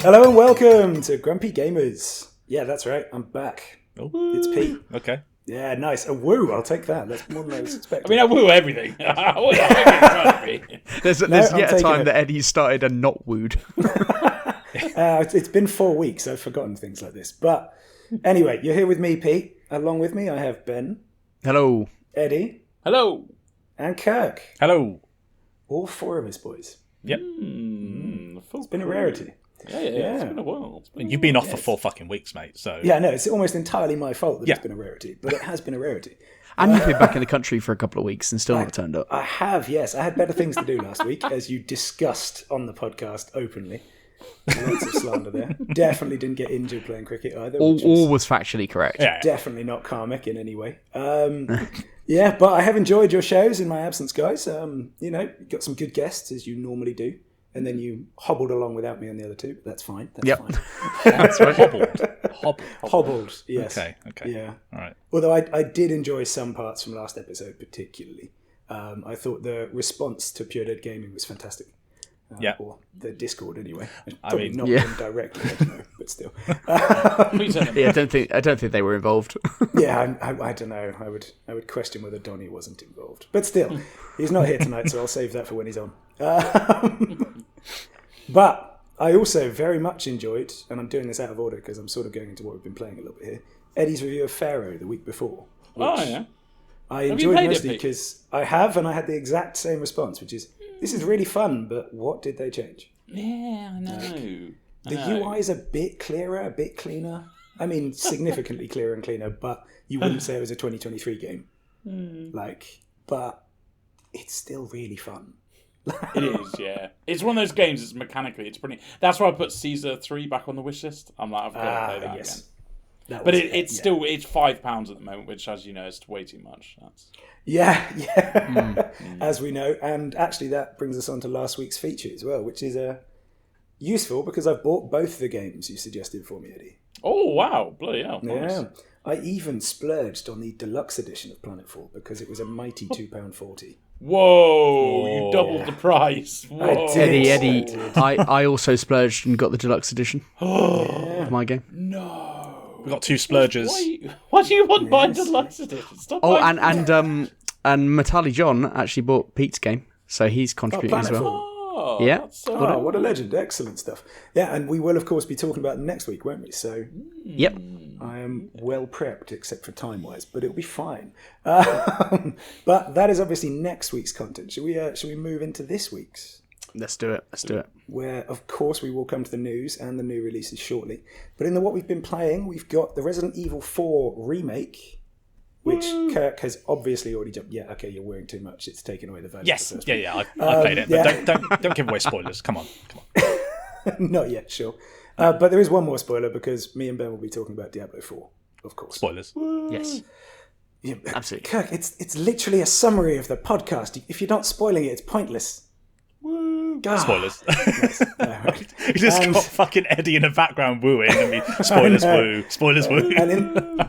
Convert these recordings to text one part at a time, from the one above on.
Hello and welcome to Grumpy Gamers. Yeah, that's right. I'm back. Ooh. It's Pete. Okay. Yeah, nice. A woo. I'll take that. That's more than I was expecting. I mean, I woo everything. There's yet a time that Eddie started and not wooed. It's been 4 weeks. I've forgotten things like this. But anyway, you're here with me, Pete. Along with me, I have Ben. Hello. Eddie. Hello. And Kirk. Hello. All four of us boys. Yep. It's been a rarity. Yeah. It's been a while. You've been off for 4 fucking weeks, mate. So yeah, no, it's almost entirely my fault that it's been a rarity, but it has been a rarity. And you've been back in the country for a couple of weeks and still not turned up. I have, yes. I had better things to do last week, as you discussed on the podcast openly. Lots of slander there. Definitely didn't get injured playing cricket either. All was factually correct. Yeah. Definitely not karmic in any way. Yeah, but I have enjoyed your shows in my absence, guys. You got some good guests, as you normally do. And then you hobbled along without me on the other two. That's fine. That's fine. That's right. Hobbled, yes. Okay. Yeah. All right. Although I did enjoy some parts from last episode particularly. I thought the response to Pure Dead Gaming was fantastic. Or the Discord anyway. Probably not them directly, but still. I don't think they were involved. Yeah, I don't know. I would question whether Donnie wasn't involved. But still, he's not here tonight, so I'll save that for when he's on. But I also very much enjoyed, and I'm doing this out of order because I'm sort of going into what we've been playing a little bit here, Eddie's review of Pharaoh the week before. I enjoyed mostly because I have, and I had the exact same response, which is, this is really fun, but what did they change? Yeah, I know. The UI is a bit clearer, a bit cleaner. I mean, significantly clearer and cleaner, but you wouldn't say it was a 2023 game. But it's still really fun. It is, yeah. It's one of those games. It's mechanically, it's pretty. That's why I put Caesar 3 back on the wish list. I'm like, I've got to play that again. But it's still £5 at the moment, which, as you know, is way too much. As we know. And actually, that brings us on to last week's feature as well, which is useful because I've bought both the games you suggested for me, Eddie. Oh wow, bloody hell! Nice. Yeah, I even splurged on the deluxe edition of Planetfall because it was a mighty £2.40. Whoa! You doubled the price. Whoa. Eddie. I also splurged and got the deluxe edition of my game. No, we got two splurgers. Why do you want to buy deluxe edition? Stop. And Matali John actually bought Pete's game, so he's contributing as well. Yeah. What a legend. Excellent stuff. Yeah, and we will, of course, be talking about next week, won't we? So, yep. I am well prepped, except for time-wise, but it'll be fine. But that is obviously next week's content. Should we move into this week's? Let's do it. Where, of course, we will come to the news and the new releases shortly. But in what we've been playing, we've got the Resident Evil 4 remake, which Kirk has obviously already jumped. Yeah, okay, you're wearing too much. It's taken away the value. Yes, of the first one. I played it. But don't give away spoilers. Come on. Not yet, sure. But there is one more spoiler because me and Ben will be talking about Diablo 4, of course. Spoilers. Yes. Yeah, absolutely. Kirk, it's literally a summary of the podcast. If you're not spoiling it, it's pointless. Spoilers. Yes. Right. We just got fucking Eddie in the background wooing and me. Spoilers woo. Spoilers woo.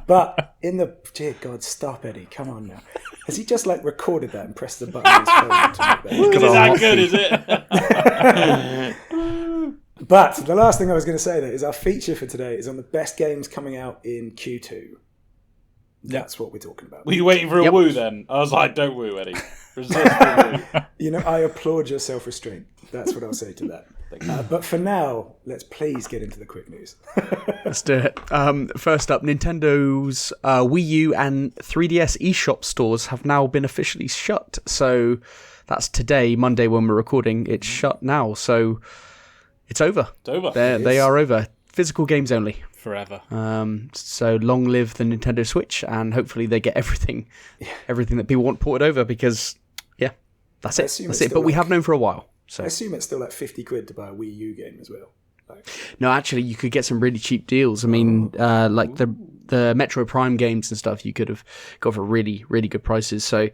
But in the dear God, stop, Eddie! Come on now. Has he just recorded that and pressed the button on his phone to make that? Is that good? Is it? But the last thing I was going to say there is our feature for today is on the best games coming out in Q2. That's what we're talking about. Were you waiting for a woo then? I was like, don't woo, Eddie. I applaud your self-restraint. That's what I'll say to that. But for now, let's please get into the quick news. Let's do it. First up, Nintendo's Wii U and 3DS eShop stores have now been officially shut. So that's today, Monday, when we're recording. It's shut now. So it's over. It's over. They are over. Physical games only. Forever. So long live the Nintendo Switch, and hopefully they get everything that people want ported over, because that's it. But we have known for a while. So I assume it's still £50 to buy a Wii U game as well. No, actually, you could get some really cheap deals. I mean, like the Metro Prime games and stuff, you could have got for really, really good prices. So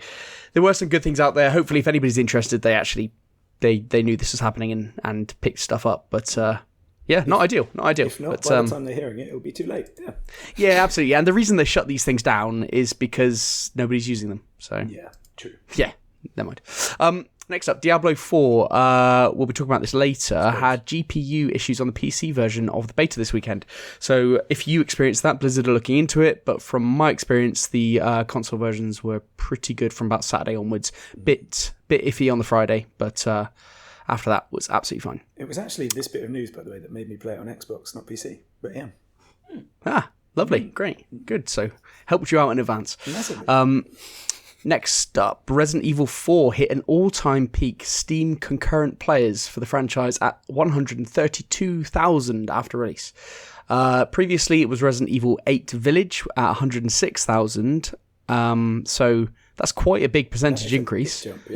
there were some good things out there. Hopefully, if anybody's interested, they actually they knew this was happening and picked stuff up. But not ideal. If not, by the time they're hearing it, it'll be too late. Yeah, absolutely. And the reason they shut these things down is because nobody's using them. So yeah, true. Yeah. Never mind. Next up, Diablo 4, we'll be talking about this later, had GPU issues on the PC version of the beta this weekend. So if you experienced that, Blizzard are looking into it, but from my experience, the console versions were pretty good from about Saturday onwards. Bit iffy on the Friday, but after that was absolutely fine. It was actually this bit of news, by the way, that made me play it on Xbox, not PC, but yeah. Ah, lovely, great, good. So helped you out in advance. Next up, Resident Evil 4 hit an all-time peak Steam concurrent players for the franchise at 132,000 after release. Previously, it was Resident Evil 8 Village at 106,000. So that's quite a big percentage increase. Jump,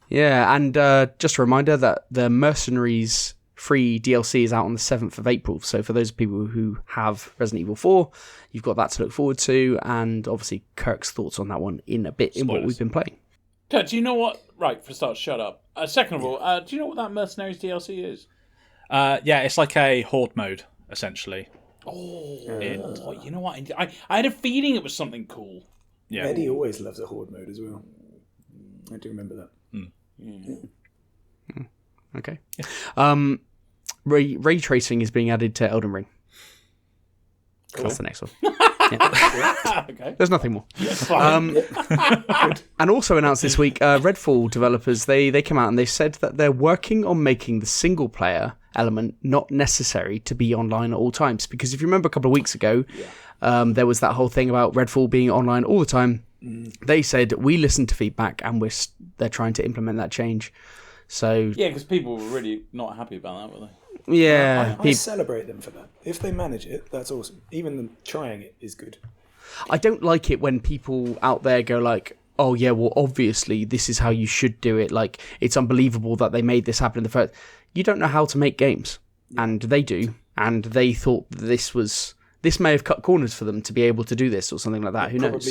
Yeah, and just a reminder that the Mercenaries free DLC is out on the 7th of April. So for those people who have Resident Evil 4, you've got that to look forward to. And obviously Kirk's thoughts on that one in a bit in what we've been playing. Kurt, do you know what... Right, for a start, shut up. Second of all, do you know what that Mercenaries DLC is? Yeah, it's like a horde mode, essentially. You know what? I had a feeling it was something cool. Yeah. Eddie always loves a horde mode as well. I do remember that. Okay. Ray tracing is being added to Elden Ring. Cool. That's the next one. Okay. There's nothing more. And also announced this week, Redfall developers, they came out and they said that they're working on making the single player element not necessary to be online at all times. Because if you remember a couple of weeks ago, there was that whole thing about Redfall being online all the time. They said, we listened to feedback and they're trying to implement that change. So yeah, because people were really not happy about that, were they? Yeah. I celebrate them for that. If they manage it, that's awesome. Even them trying it is good. I don't like it when people out there go like, oh yeah, well obviously this is how you should do it. Like, it's unbelievable that they made this happen in the first... You don't know how to make games. And they do. And they thought this may have cut corners for them to be able to do this or something like that. Who knows?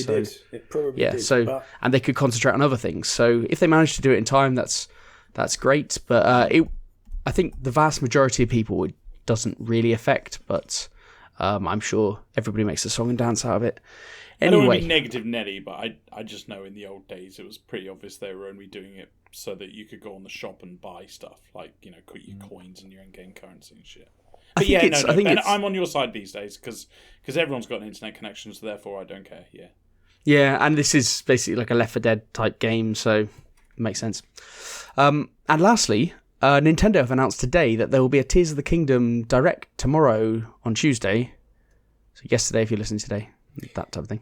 It probably did. But... And they could concentrate on other things. So if they manage to do it in time, that's great. But I think the vast majority of people it doesn't really affect. But I'm sure everybody makes a song and dance out of it. Anyway, I don't want to be negative Nelly, but I just know in the old days it was pretty obvious they were only doing it so that you could go on the shop and buy stuff like, put your coins and your in-game currency and shit. But I'm on your side these days because everyone's got an internet connection, so therefore I don't care. Yeah. Yeah, and this is basically like a Left 4 Dead type game, so it makes sense. And lastly, Nintendo have announced today that there will be a Tears of the Kingdom Direct tomorrow on Tuesday. So yesterday, if you listen today, that type of thing.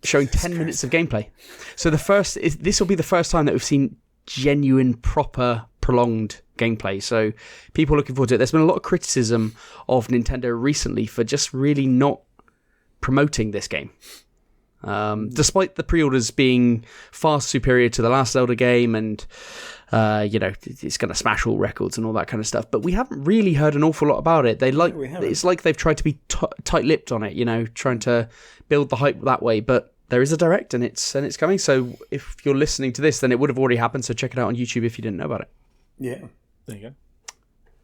Showing 10 minutes of gameplay. So this will be the first time that we've seen genuine, proper, prolonged gameplay. So people are looking forward to it. There's been a lot of criticism of Nintendo recently for just really not promoting this game. Despite the pre-orders being far superior to the last Zelda game and, it's going to smash all records and all that kind of stuff. But we haven't really heard an awful lot about it. It's like they've tried to be tight-lipped on it, trying to build the hype that way. But there is a Direct and it's coming. So if you're listening to this, then it would have already happened. So check it out on YouTube if you didn't know about it. Yeah. There you go.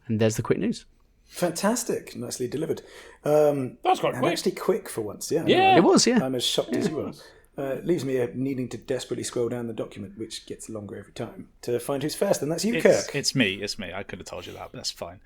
And there's the quick news. Fantastic. Nicely delivered. That's quite quick. Actually quick for once, yeah. It was, yeah. I'm as shocked as you are. It leaves me needing to desperately scroll down the document, which gets longer every time, to find who's first, and that's you, Kirk. It's me. I could have told you that, but that's fine.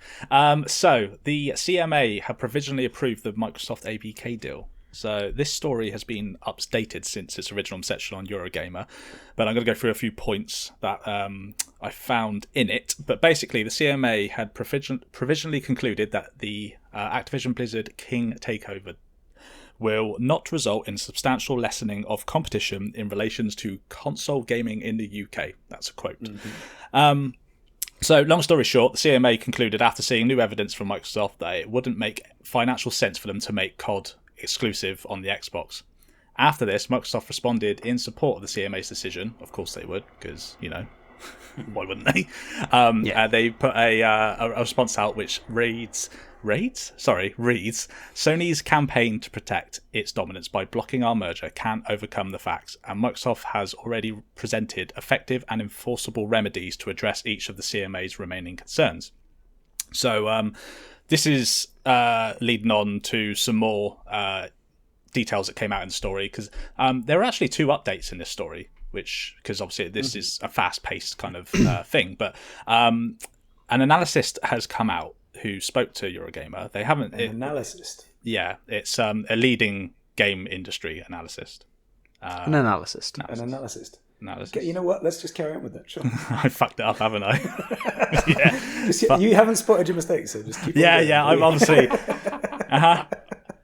So, the CMA have provisionally approved the Microsoft ABK deal. So, this story has been updated since its original inception on Eurogamer, but I'm going to go through a few points that I found in it. But basically, the CMA had provisionally concluded that the Activision Blizzard King takeover will not result in substantial lessening of competition in relations to console gaming in the UK. That's a quote. Mm-hmm. So, long story short, the CMA concluded after seeing new evidence from Microsoft that it wouldn't make financial sense for them to make COD exclusive on the Xbox. After this, Microsoft responded in support of the CMA's decision. Of course they would, because, why wouldn't they? They put a response out which reads, Sony's campaign to protect its dominance by blocking our merger can't overcome the facts, and Microsoft has already presented effective and enforceable remedies to address each of the CMA's remaining concerns. So this is leading on to some more details that came out in the story, because there are actually two updates in this story. because obviously this is a fast-paced kind of thing. But an analyst has come out who spoke to Eurogamer. They haven't... Analyst? Yeah, it's a leading game industry analyst. An analyst. An analyst. Analysis. Okay, you know what? Let's just carry on with that. Sure. I fucked it up, haven't I? You haven't spotted your mistakes, so just keep. I'm obviously.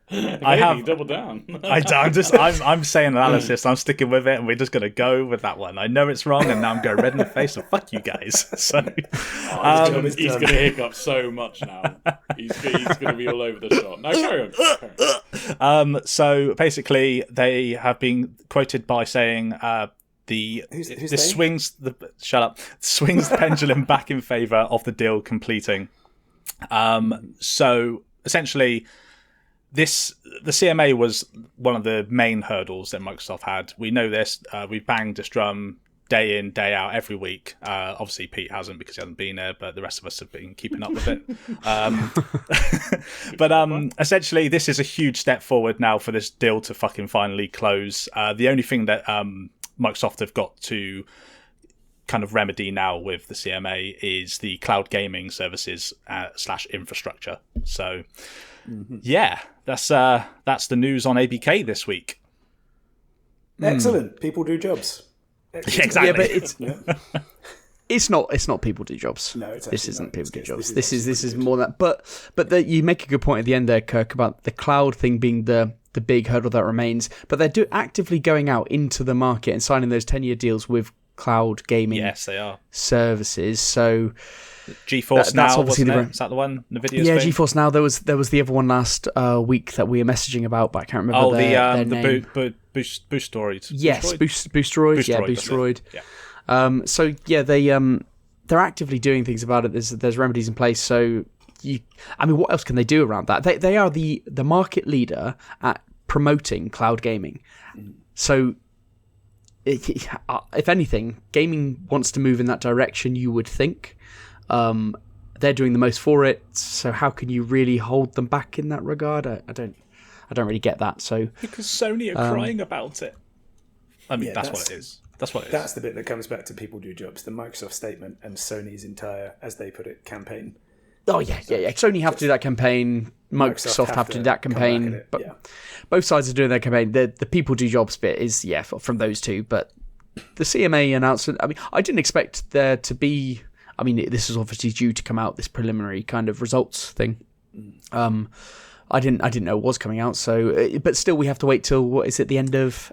I have double down. I'm saying analysis. I'm sticking with it, and we're just gonna go with that one. I know it's wrong, and now I'm going red in the face. So fuck you guys. So he's gonna hiccup so much now. He's gonna be all over the shop. No, carry on. So basically, they have been quoted by saying. Swings the pendulum back in favour of the deal completing. So essentially, the CMA was one of the main hurdles that Microsoft had. We know this. We've banged this drum day in, day out, every week. Obviously, Pete hasn't because he hasn't been there, but the rest of us have been keeping up with it. But essentially, this is a huge step forward now for this deal to fucking finally close. The only thing that Microsoft have got to kind of remedy now with the CMA is the cloud gaming services / infrastructure. So, yeah, that's the news on ABK this week. Excellent. People do jobs. Yeah, exactly. Yeah, but it's not people do jobs. No, this isn't people do jobs. This is more that. But you make a good point at the end there, Kirk, about the cloud thing being the big hurdle that remains. But they're actively going out into the market and signing those 10-year deals with cloud gaming. Yes, they are services. So GeForce Now, wasn't it? Is that the one? NVIDIA's yeah, thing? GeForce Now. There was the other one last week that we were messaging about, but I can't remember their name. Boosteroid. Yes, Boosteroid. Yeah, Boosteroid. Yeah. So yeah, they're actively doing things about it. There's remedies in place. So what else can they do around that? They are the market leader at promoting cloud gaming. So if anything, gaming wants to move in that direction, you would think. They're doing the most for it. So how can you really hold them back in that regard? I don't really get that. So because Sony are crying about it. I mean, that's what it is. That's what it is. That's the bit that comes back to people do jobs. The Microsoft statement and Sony's entire, as they put it, campaign. Oh yeah. Sony have to do that campaign. Microsoft have to do that campaign. But both sides are doing their campaign. The people do jobs bit is from those two. But the CMA announcement. I mean, I didn't expect there to be. I mean, this is obviously due to come out, this preliminary kind of results thing. I didn't know it was coming out. So, but still, we have to wait till what is it? The end of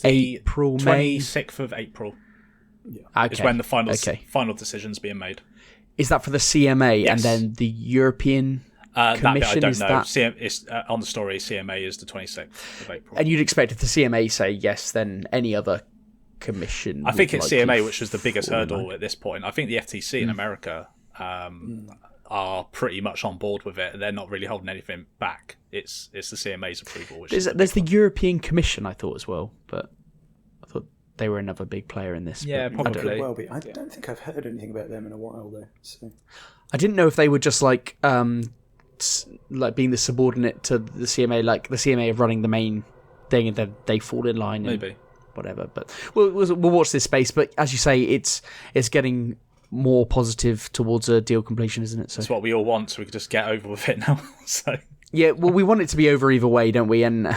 April, May, 26th of April. Yeah. Okay. Is when the final decision's being made. Is that for the CMA? Yes. And then the European Commission? That bit I don't know. That... It's, on the story, CMA is the 26th of April. And you'd expect if the CMA say yes, then any other commission... I think it's CMA, which was the biggest hurdle at this point. I think the FTC in America are pretty much on board with it. They're not really holding anything back. It's the CMA's approval. Which there's the European Commission, I thought, as well, but I thought they were another big player in this. Yeah, probably. Could well be. I don't think I've heard anything about them in a while, though. So. I didn't know if they were just like being the subordinate to the CMA, like the CMA of running the main thing, and then they fall in line. Maybe. Whatever, but we'll watch this space. But as you say, it's getting more positive towards a deal completion, isn't it? So it's what we all want, so we can just get over with it now. So yeah, well, we want it to be over either way, don't we? And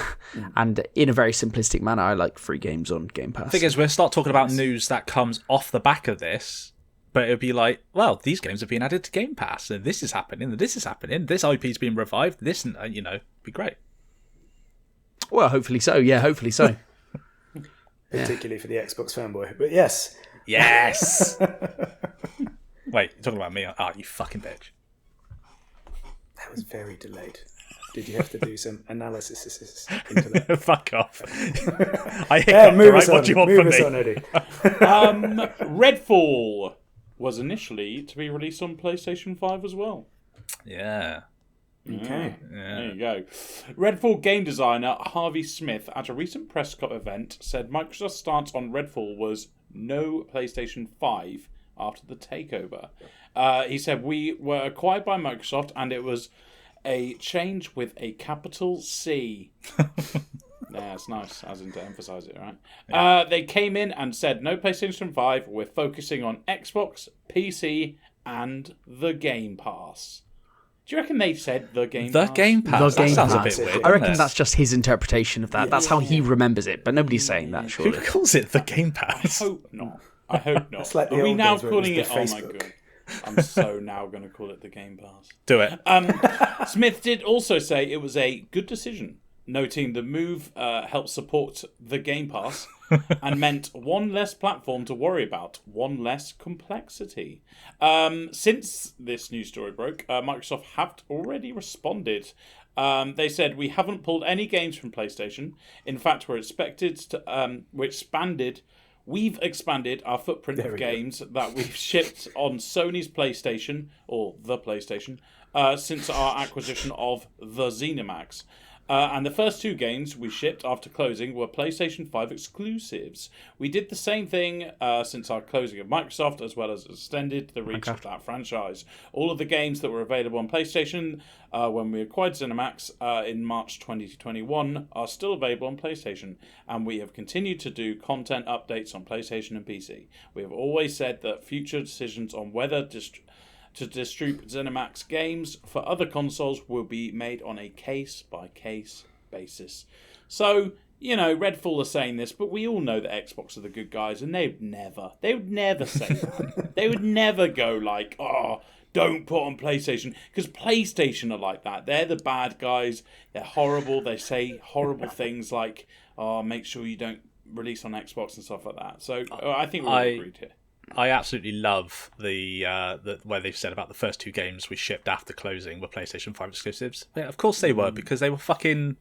in a very simplistic manner, I like free games on Game Pass. The thing is, we'll start talking about news that comes off the back of this, but it'll be like, well, these games have been added to Game Pass, and this is happening, and this is happening, this IP's been revived, this, and be great. Well, hopefully so. Yeah, hopefully so. Particularly for the Xbox fanboy, but yes. Yes. Wait, you're talking about me? Oh, you fucking bitch. That was very delayed. Did you have to do some analysis into that? Fuck off. I hiccup, move right? us on. What do you want move from us me? on, Eddie. Redfall was initially to be released on PlayStation 5 as well. Yeah. Okay. Yeah. There you go. Redfall game designer Harvey Smith at a recent press event said Microsoft's stance on Redfall was no PlayStation 5 after the takeover. He said, we were acquired by Microsoft and it was a change with a capital C. Yeah, it's nice, as in to emphasise it, right? Yeah. They came in and said, no PlayStation 5, we're focusing on Xbox, PC, and the Game Pass. Do you reckon they've said the Game Pass? The Game Pass? That sounds a bit weird. I reckon that's just his interpretation of that. That's how he remembers it, but nobody's saying that, surely. Who calls it the Game Pass? I hope not. I hope not. It's like Are we now calling it... Facebook. Oh, my God. I'm so now going to call it the Game Pass. Do it. Smith did also say it was a good decision, noting the move helped support the Game Pass and meant one less platform to worry about, one less complexity. Since this news story broke, Microsoft have already responded. They said, we haven't pulled any games from PlayStation. In fact, we've expanded our footprint of games that we've shipped on Sony's PlayStation, or the PlayStation, since our acquisition of the ZeniMax. And the first 2 games we shipped after closing were PlayStation 5 exclusives. We did the same thing since our closing of Microsoft, as well as extended the reach of that franchise. All of the games that were available on PlayStation when we acquired ZeniMax in March 2021 are still available on PlayStation, and we have continued to do content updates on PlayStation and PC. We have always said that future decisions on whether to distribute ZeniMax games for other consoles will be made on a case-by-case basis. So, Redfall are saying this, but we all know that Xbox are the good guys, and they would never say that. They would never go like, don't put on PlayStation, because PlayStation are like that. They're the bad guys. They're horrible. They say horrible things like, make sure you don't release on Xbox and stuff like that. So I think we're all agreed here. I absolutely love the where they've said about the first 2 games we shipped after closing were PlayStation 5 exclusives. Yeah, of course they were, because they were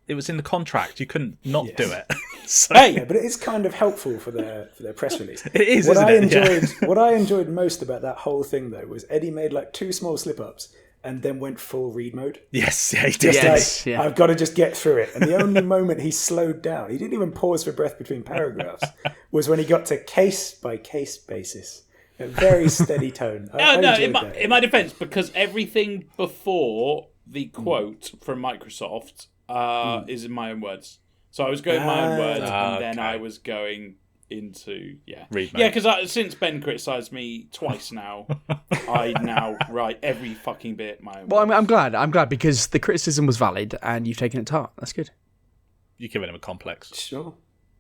it was in the contract. You couldn't not do it. So... Yeah, but it is kind of helpful for their press release. It is, What I enjoyed most about that whole thing, though, was Eddie made like 2 small slip-ups and then went full read mode. Yes, yeah, he did. I've got to just get through it. And the only moment he slowed down, he didn't even pause for breath between paragraphs, was when he got to case-by-case basis. A very steady tone. In my defence, because everything before the quote from Microsoft is in my own words. So I was going my own words, and then I was going into read mode. Yeah, because since Ben criticised me twice now, I now write every fucking bit my own. Well, I'm glad because the criticism was valid and you've taken it to heart. That's good. You're giving him a complex. Sure.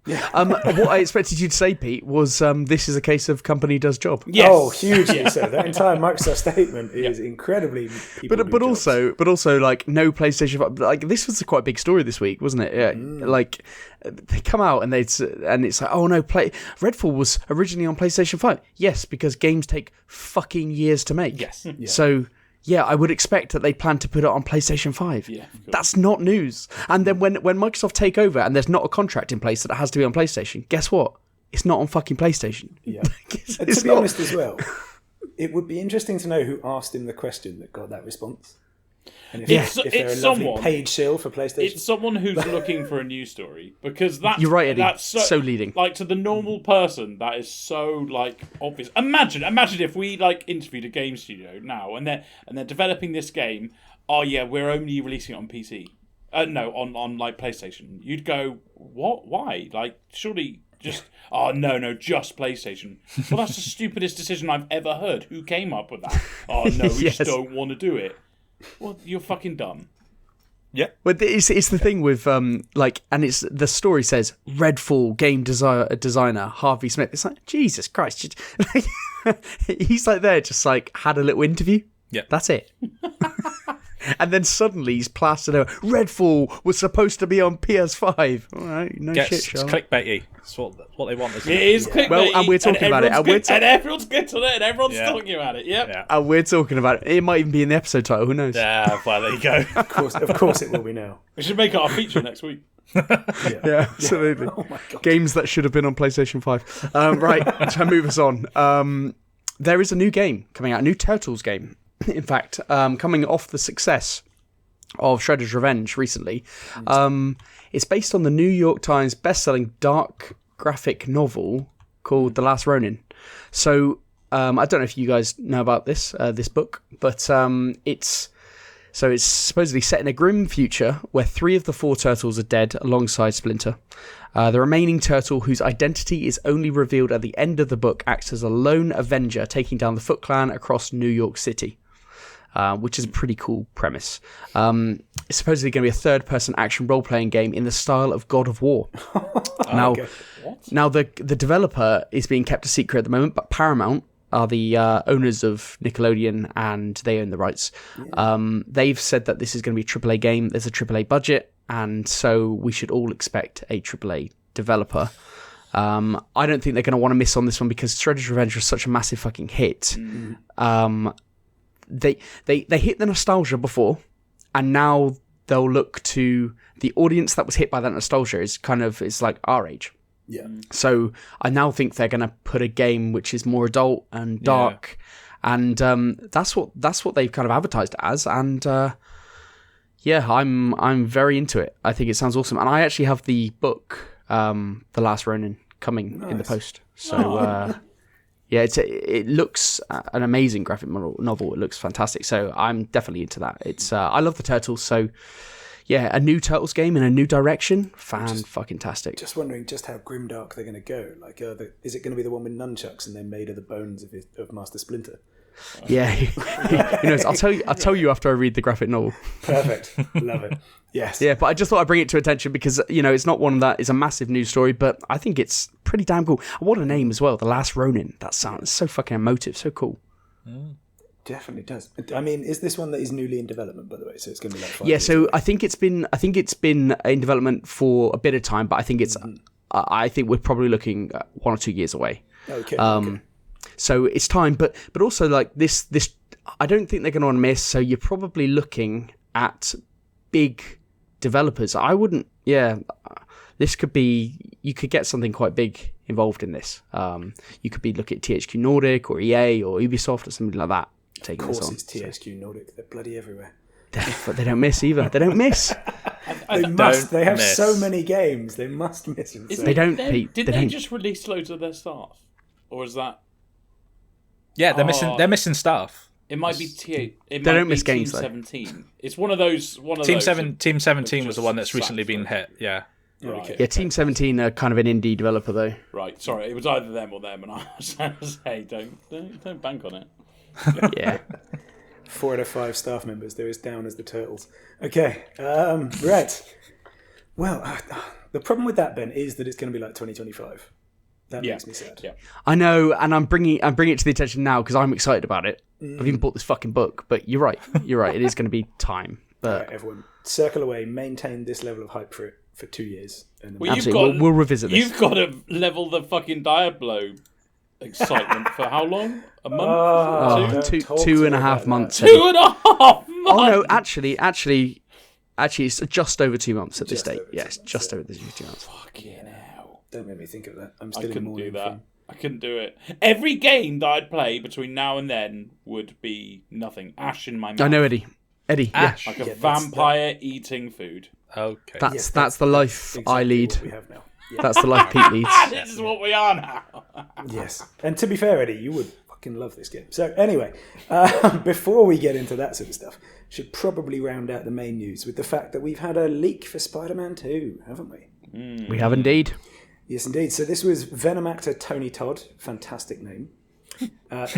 What I expected you to say, Pete, was this is a case of company does job. Yes. Oh, hugely so. That entire Microsoft statement is incredibly. But also, like no PlayStation 5. Like this was a quite big story this week, wasn't it? Yeah. Like they come out and it's like, oh no, Redfall was originally on PlayStation 5. Yes, because games take fucking years to make. Yes. Yeah. So. Yeah, I would expect that they plan to put it on PlayStation 5. Yeah, that's not news. And then when Microsoft take over and there's not a contract in place that it has to be on PlayStation, guess what? It's not on fucking PlayStation. Yeah. And to be honest as well, it would be interesting to know who asked him the question that got that response. And if they're a lovely paid shill for PlayStation. It's someone who's looking for a news story, because that's... You're right, Eddie. That's so leading. Like, to the normal person, that is so, like, obvious. Imagine if we, like, interviewed a game studio now, and they're developing this game. Oh, yeah, we're only releasing it on PC. On like, PlayStation. You'd go, what? Why? Like, surely... Just just PlayStation. Well, that's the stupidest decision I've ever heard. Who came up with that? Oh no, we just don't want to do it. Well, you're fucking dumb. Yeah. But it's the thing with and it's the story says Redfall game designer Harvey Smith. It's like Jesus Christ, he's like there just like had a little interview. Yeah, that's it. And then suddenly he's plastered over. Redfall was supposed to be on PS5. All right, shit, Sean. It's clickbaity. It's what they want. It is clickbaity. Well, and we're talking about it. And everyone's good to it. And everyone's talking about it. Yep. Yeah. And we're talking about it. It might even be in the episode title. Who knows? Yeah, well, there you go. Of course it will be now. We should make it our feature next week. Yeah, absolutely. Oh my God. Games that should have been on PlayStation 5. Right, to move us on. There is a new game coming out, a new Turtles game. In fact, coming off the success of Shredder's Revenge recently. It's based on the New York Times best-selling dark graphic novel called The Last Ronin. So I don't know if you guys know about this book, but it's So it's supposedly set in a grim future where 3 of the 4 turtles are dead alongside Splinter. The remaining turtle, whose identity is only revealed at the end of the book, acts as a lone avenger taking down the Foot Clan across New York City, which is a pretty cool premise. It's supposedly going to be a third-person action role-playing game in the style of God of War. Now the developer is being kept a secret at the moment, but Paramount are the owners of Nickelodeon, and they own the rights. They've said that this is going to be a AAA game. There's a AAA budget, and so we should all expect a AAA developer. I don't think they're going to want to miss on this one because Shredder's Revenge was such a massive fucking hit. They hit the nostalgia before, and now they'll look to the audience that was hit by that nostalgia is like our age. Yeah. So I now think they're going to put a game which is more adult and dark, and that's what they've kind of advertised it as. And I'm very into it. I think it sounds awesome, and I actually have the book, The Last Ronin, coming in the post. So it looks an amazing graphic novel. It looks fantastic. So I'm definitely into that. It's I love the Turtles, so. Yeah, a new Turtles game in a new direction. Fan-fucking-tastic. Just wondering just how grimdark they're going to go. Like, is it going to be the one with nunchucks and they're made of the bones of Master Splinter? Yeah, who knows? I'll tell you after I read the graphic novel. Perfect, love it. Yes. Yeah, but I just thought I'd bring it to attention because it's not one that is a massive news story, but I think it's pretty damn cool. What a name as well, The Last Ronin. That sounds so fucking emotive, so cool. Definitely does. I mean, is this one that is newly in development, by the way? So it's going to be like 5 Yeah, years so away. I think it's been in development for a bit of time, but I think it's I think we're probably looking at 1 or 2 years away. Okay. So it's time, but also like this I don't think they're going to want to miss. So you're probably looking at big developers. I wouldn't. Yeah, this could be. You could get something quite big involved in this. You could be looking at THQ Nordic or EA or Ubisoft or something like that. Of course, it's THQ Nordic. They're bloody everywhere. But they don't miss either. They don't miss. They must. They have so many games. They must miss them. They don't, Pete. Did they just release loads of their stuff, or is that? Yeah, they're missing. They're missing stuff. It might be T. They don't miss games. Team 17. It's one of those. Team 17 was the one that's recently been hit. Yeah. Right. Yeah, Team 17 are kind of an indie developer though. Right. Sorry, it was either them or them, and I was going to say, don't bank on it. Yeah. 4 out of 5 staff members. They're as down as the Turtles. Okay. Right. Well, the problem with that, Ben, is that it's going to be like 2025. That makes me sad. Yeah. I know, and I'm bringing it to the attention now because I'm excited about it. I've even bought this fucking book. But you're right. It is going to be time. But right, everyone, circle away. Maintain this level of hype for it for 2 years. And then absolutely, we'll revisit this. You've got to level the fucking Diablo excitement for how long? A month? 2.5 months. 2.5 months. Oh no, actually, it's just over 2 months at this date. Yes, just over 2 months. Fucking hell! Don't make me think of that. I'm still I couldn't in do mourning. that. I couldn't do it. Every game that I'd play between now and then would be nothing. Ash in my mouth. I know, Eddie. Ash. Like a vampire eating food. Okay. That's the life I lead. What we have now. Yeah. That's the life Pete leads. This is what we are now. Yes. And to be fair, Eddie, you would fucking love this game. So anyway, before we get into that sort of stuff, should probably round out the main news with the fact that we've had a leak for Spider-Man 2, haven't we? We have indeed. Yes, indeed. So this was Venom actor Tony Todd, fantastic name,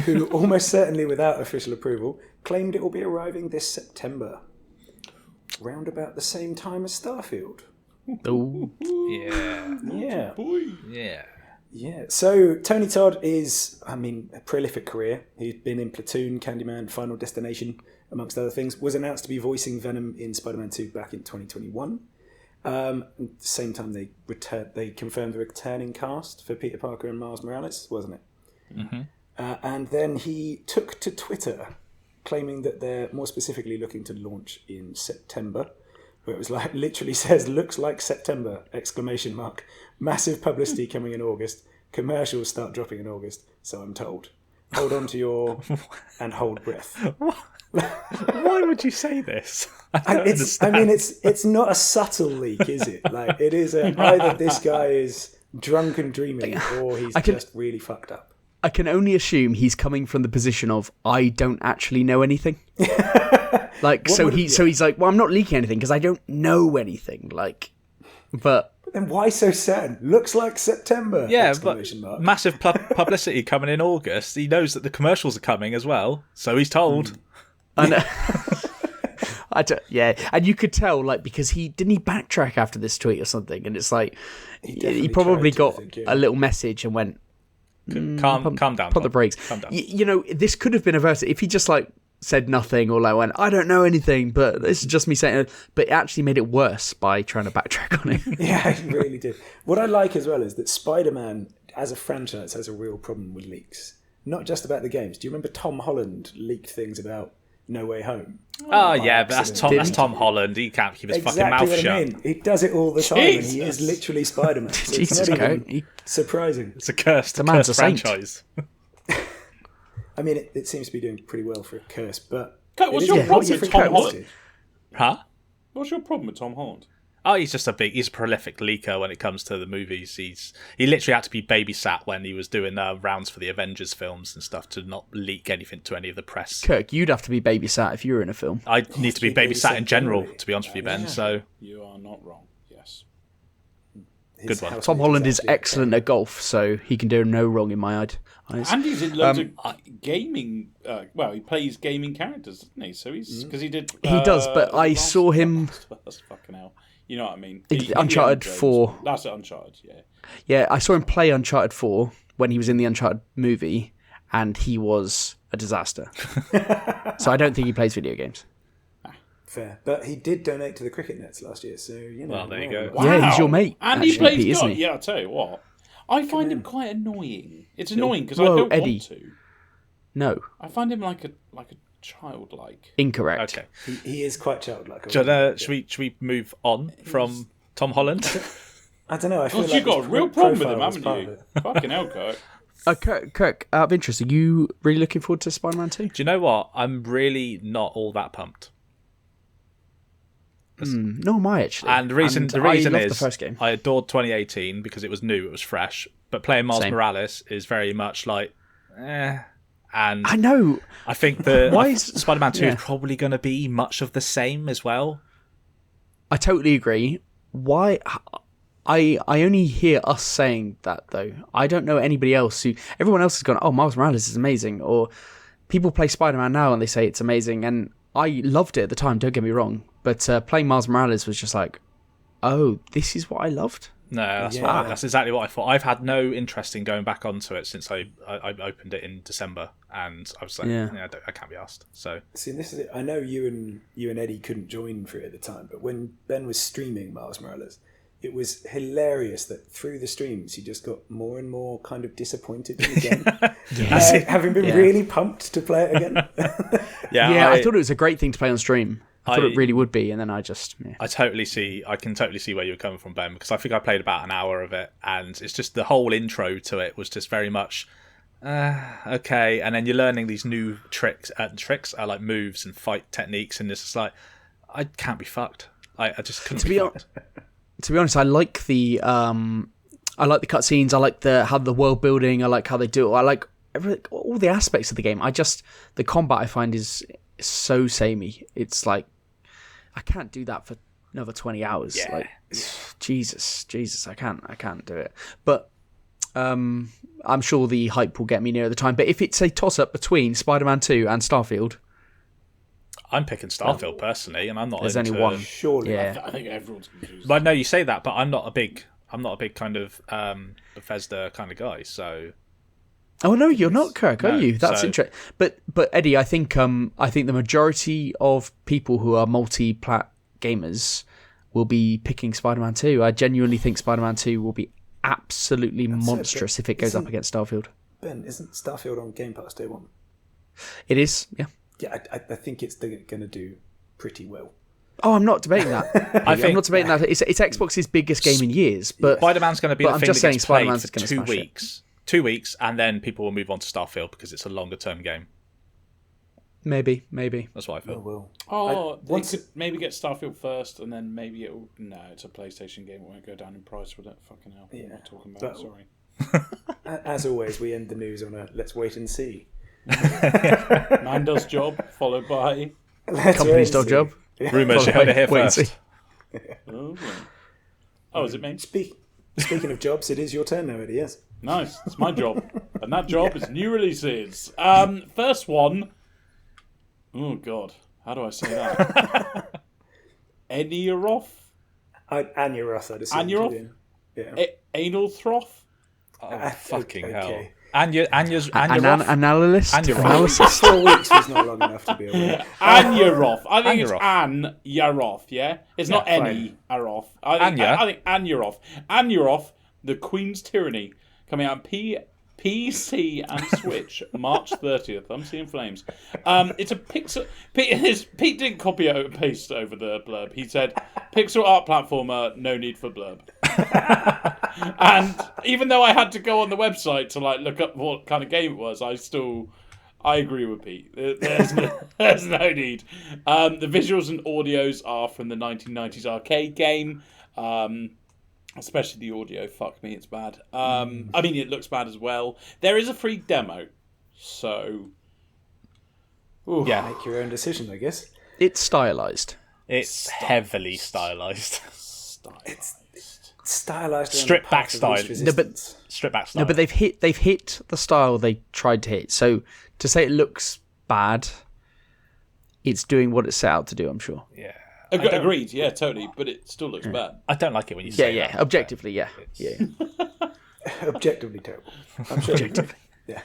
who almost certainly without official approval claimed it will be arriving this September, round about the same time as Starfield. Oh, Yeah. Yeah. Yeah. So Tony Todd is, a prolific career. He's been in Platoon, Candyman, Final Destination, amongst other things. Was announced to be voicing Venom in Spider-Man 2 back in 2021. At the same time, they confirmed the returning cast for Peter Parker and Miles Morales, wasn't it? Mm-hmm. And then he took to Twitter, claiming that they're more specifically looking to launch in September. Where it was like, literally says, looks like September, ! Massive publicity coming in August. Commercials start dropping in August, so I'm told. Hold on to your and hold breath. Why would you say this? It's not a subtle leak, is it? Like, it is either this guy is drunk and dreaming or he's just really fucked up. I can only assume he's coming from the position of I don't actually know anything. Like, he's like, well, I'm not leaking anything because I don't know anything. Like, but then why so sad? Looks like September. Yeah, but massive publicity coming in August. He knows that the commercials are coming as well, so he's told. I know. And you could tell, like, because he backtrack after this tweet or something, and it's like he probably got a little message and went, calm down, put the brakes. Calm down. You know, this could have been averted if he just like said nothing or like went, I don't know anything, but this is just me saying it. But it actually made it worse by trying to backtrack on it. Yeah, it really did. What I like as well is that Spider-Man as a franchise has a real problem with leaks. Not just about the games. Do you remember Tom Holland leaked things about No Way Home? Oh yeah, but that's Tom Holland. He can't keep his fucking mouth shut. I mean. He does it all the time, and he is literally Spider-Man. So Jesus, it's not even surprising. It's a cursed franchise. I mean, it seems to be doing pretty well for a curse, but... What's your problem with Tom Holland? Huh? What's your problem with Tom Holland? Oh, he's a prolific leaker when it comes to the movies. He literally had to be babysat when he was doing rounds for the Avengers films and stuff to not leak anything to any of the press. Kirk, you'd have to be babysat if you were in a film. I need to be babysat in general, to be honest with you, Ben. So you are not wrong. Yes. Good one. Tom Holland is excellent at golf, so he can do no wrong in my eyes. And he's in loads of gaming. He plays gaming characters, doesn't he? So he's because he did. He does, but I saw him. That's fucking hell. You know what I mean? Uncharted 4. That's Uncharted, yeah. Yeah, I saw him play Uncharted 4 when he was in the Uncharted movie, and he was a disaster. So I don't think he plays video games. Fair. But he did donate to the cricket nets last year, so, you know. Well, there you go. Wow. Yeah, he's your mate. And actually, he plays Pete, isn't God. he? Yeah, I'll tell you what. I find him quite annoying. It's annoying because I don't Eddie. want to. No. I find him like a childlike. Incorrect. Okay. He is quite childlike. Should we move on from Tom Holland? I don't know. I feel like you've got a real problem with him, haven't you? Fucking hell, Kirk. Kirk, out of interest, are you really looking forward to Spider-Man 2? Do you know what? I'm really not all that pumped. No, am I actually? And the reason is the first game. I adored 2018 because it was new, it was fresh. But playing Miles Morales is very much like, And I know. I think Spider-Man 2 is probably going to be much of the same as well. I totally agree. Why? I only hear us saying that though. I don't know anybody else everyone else has gone, oh, Miles Morales is amazing, or people play Spider-Man now and they say it's amazing, and I loved it at the time, don't get me wrong, but playing Miles Morales was just like, oh, this is what I loved? No, that's exactly what I thought. I've had no interest in going back onto it since I opened it in December, and I was like, I can't be asked. So see, this is it. I know you and Eddie couldn't join for it at the time, but when Ben was streaming Miles Morales, it was hilarious that through the streams he just got more and more kind of disappointed in the game, having been really pumped to play it again. I thought it was a great thing to play on stream. I thought it really would be, and then I can totally see where you were coming from, Ben, because I think I played about an hour of it, and it's just the whole intro to it was just very much okay, and then you're learning these new tricks like moves and fight techniques, and it's just like, I can't be fucked. I just couldn't be fucked. To be honest, I like the cutscenes. I like how the world building. I like how they do it. I like all the aspects of the game. The combat I find is so samey. It's like I can't do that for another 20 hours. Yeah. Like, Jesus, I can't do it. But I'm sure the hype will get me near the time. But if it's a toss up between Spider-Man 2 and Starfield, I'm picking Starfield personally, and I'm not. There's only one. Surely, yeah. I think everyone's confused. But no, you say that, but I'm not a big kind of Bethesda kind of guy. So. Oh no, you're not, Kirk, are you? That's interesting. But Eddie, I think the majority of people who are multi-plat gamers will be picking Spider-Man 2. I genuinely think Spider-Man 2 will be absolutely monstrous if it goes up against Starfield. Ben, isn't Starfield on Game Pass Day 1? It is, yeah. Yeah, I think it's going to do pretty well. Oh, I'm not debating that. I'm not debating that. It's Xbox's biggest game in years. But Spider-Man's going to be the thing that gets played for 2 weeks. 2 weeks, and then people will move on to Starfield because it's a longer-term game. Maybe. That's what I feel. They could maybe get Starfield first, and then maybe it'll... No, it's a PlayStation game. It won't go down in price with it. Fucking hell. What am I talking about? Sorry. As always, we end the news on a let's wait and see. Man does job, followed by company's dog job. Rumours, you heard it here first. Oh, is it me? Speaking of jobs, it is your turn now, Eddie, yes. Nice, it's my job. And that job is new releases. First one. Oh, God. How do I say that? Eniroth? Anuroth, I'd assume. Anuroth? Yeah. Analthroth? Oh, fucking hell. Okay. Analysis? Analysis? 4 weeks was not long enough to be aware. Anyaroth. I think it's Anyaroth, yeah? It's not any Aroth. I think Anyaroth. Anyaroth, The Queen's Tyranny, coming out on PC and Switch, March 30th. I'm seeing flames. It's a pixel... Pete didn't copy and paste over the blurb. He said, pixel art platformer, no need for blurb. And even though I had to go on the website to look up what kind of game it was, I agree with Pete. There's no need. The visuals and audios are from the 1990s arcade game. Especially the audio. Fuck me, it's bad. I mean, it looks bad as well. There is a free demo, so make your own decision, I guess. It's stylized. It's heavily stylized. It's stylized. Strip back style. Strip back style. No, but they've hit the style they tried to hit. So to say it looks bad, it's doing what it set out to do, I'm sure. Yeah. Agreed, yeah, totally, but it still looks bad. I don't like it when you say that. Objectively, yeah. Objectively terrible. I'm sure. Objectively. Yeah,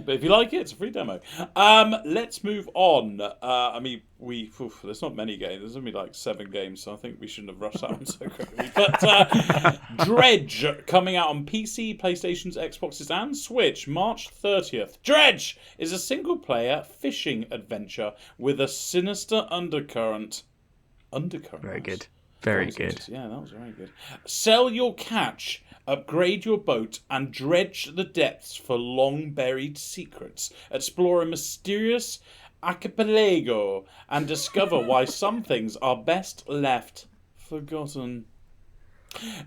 but if you like it, it's a free demo. Let's move on. There's not many games. There's only 7 games, so I think we shouldn't have rushed that one so quickly. But Dredge, coming out on PC, PlayStations, Xboxes, and Switch, March 30th. Dredge is a single-player fishing adventure with a sinister undercurrent. Very good. Very good. Yeah, that was very good. Sell your catch, upgrade your boat, and dredge the depths for long-buried secrets. Explore a mysterious archipelago and discover why some things are best left forgotten.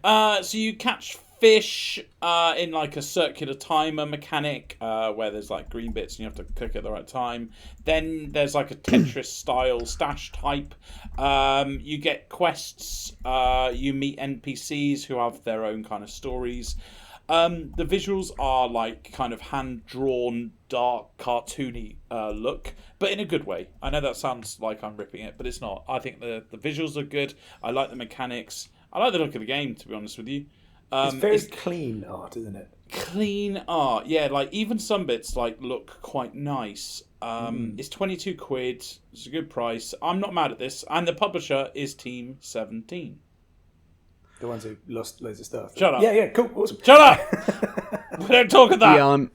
So you catch fish in a circular timer mechanic where there's green bits and you have to click at the right time. Then there's a Tetris style stash type. You get quests. You meet NPCs who have their own kind of stories. The visuals are kind of hand drawn, dark, cartoony look, but in a good way. I know that sounds like I'm ripping it, but it's not. I think the visuals are good. I like the mechanics. I like the look of the game, to be honest with you. It's very clean art, isn't it? Clean art, yeah. Even some bits look quite nice. It's 22 quid. It's a good price. I'm not mad at this. And the publisher is Team 17. The ones who lost loads of stuff. Shut up. Yeah, cool, awesome. Shut up. We don't talk of that. Yeah,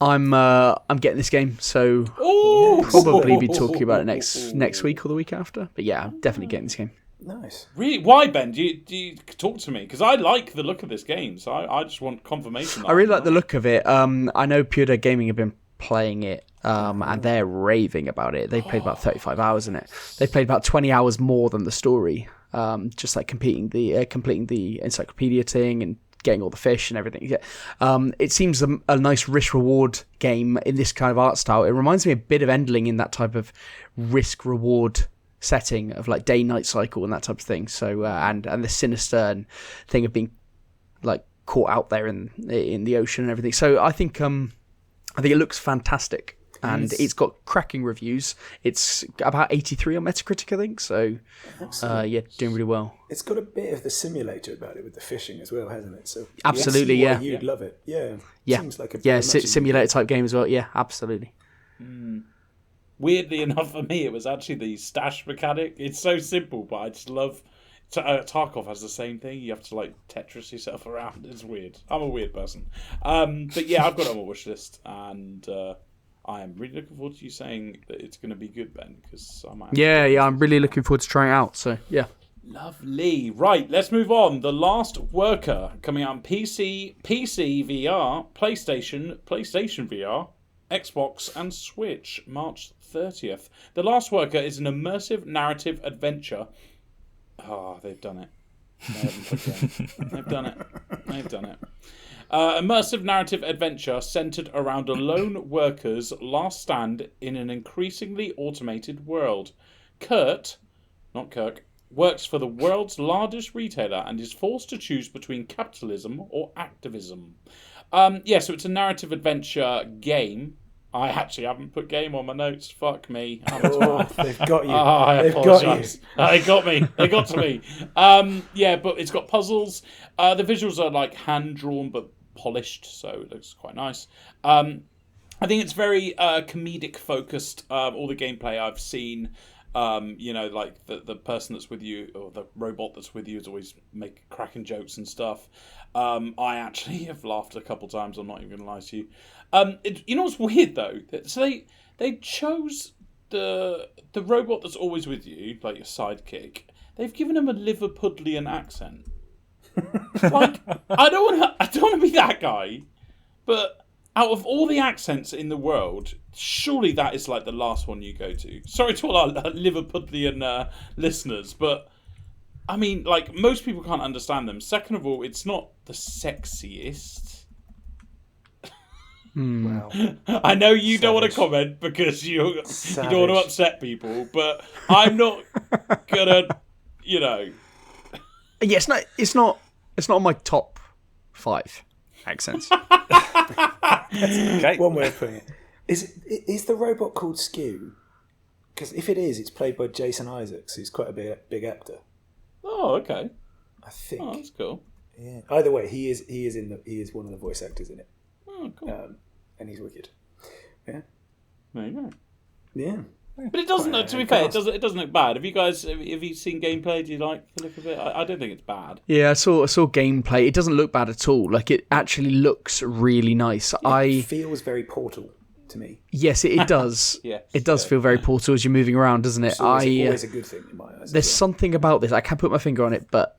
I'm getting this game, so probably be talking about it next week or the week after. But yeah, I'm definitely getting this game. Nice. Really? Why, Ben? Do you talk to me? Because I like the look of this game, so I just want confirmation. I really like the look of it. I know Pure Dead Gaming have been playing it, and they're raving about it. They've played about 35 hours in it. They've played about 20 hours more than the story, just completing the encyclopedia thing and getting all the fish and everything. Yeah. It seems a nice risk-reward game in this kind of art style. It reminds me a bit of Endling in that type of risk-reward setting of day-night cycle and that type of thing. So and the sinister thing of being caught out there in the ocean and everything. So I think it looks fantastic, and it's got cracking reviews. It's about 83 on Metacritic, I think. So doing really well. It's got a bit of the simulator about it with the fishing as well, hasn't it? So absolutely, yeah. You'd love it. Yeah. Seems like a simulator type game as well. Yeah, absolutely. Weirdly enough, for me, it was actually the stash mechanic. It's so simple, but I just love... Tarkov has the same thing. You have to Tetris yourself around. It's weird. I'm a weird person. But yeah, I've got it on my wish list, and I am really looking forward to you saying that it's going to be good, Ben, because I might... Yeah, I'm really looking forward to trying it out, so yeah. Lovely. Right, let's move on. The Last Worker, coming out on PC VR, PlayStation VR, Xbox and Switch, March 30th. The Last Worker is an immersive narrative adventure. Oh, they've done it. They haven't put it in. They've done it. Immersive narrative adventure centered around a lone worker's last stand in an increasingly automated world. Kurt, not Kirk, works for the world's largest retailer and is forced to choose between capitalism or activism. So it's a narrative adventure game. I actually haven't put game on my notes. Fuck me. They've got you. I apologise. They got me. They got to me. But it's got puzzles. The visuals are like hand drawn but polished, so it looks quite nice. I think it's very comedic focused. All the gameplay I've seen, like the person that's with you or the robot that's with you is always cracking jokes and stuff. I actually have laughed a couple times. I'm not even going to lie to you. You know what's weird though? So they chose the robot that's always with you, like your sidekick. They've given him a Liverpudlian accent. Like I don't want to be that guy, but out of all the accents in the world, surely that is like the last one you go to. Sorry to all our Liverpudlian listeners, but I mean, like most people can't understand them. Second of all, it's not the sexiest. Wow. I know you don't want to comment because you don't want to upset people, but I'm not gonna, Yeah, it's not on my top 5 accents. Okay. One way of putting it. Is the robot called Skew? Because if it is, it's played by Jason Isaacs, who's quite a big actor. Oh, okay. I think. Oh, that's cool. Yeah. Either way, he is one of the voice actors in it. Oh, cool. And he's wicked. Yeah. There you go. Yeah. But it doesn't. To be fair, it doesn't look bad. Have you seen gameplay? Do you like the look of it? I don't think it's bad. Yeah, I saw gameplay. It doesn't look bad at all. Like it actually looks really nice. It feels very Portal to me. Yes, it does. Yes, it does feel very Portal as you're moving around, doesn't it? It's always a good thing in my eyes. There's something about this. I can't put my finger on it, but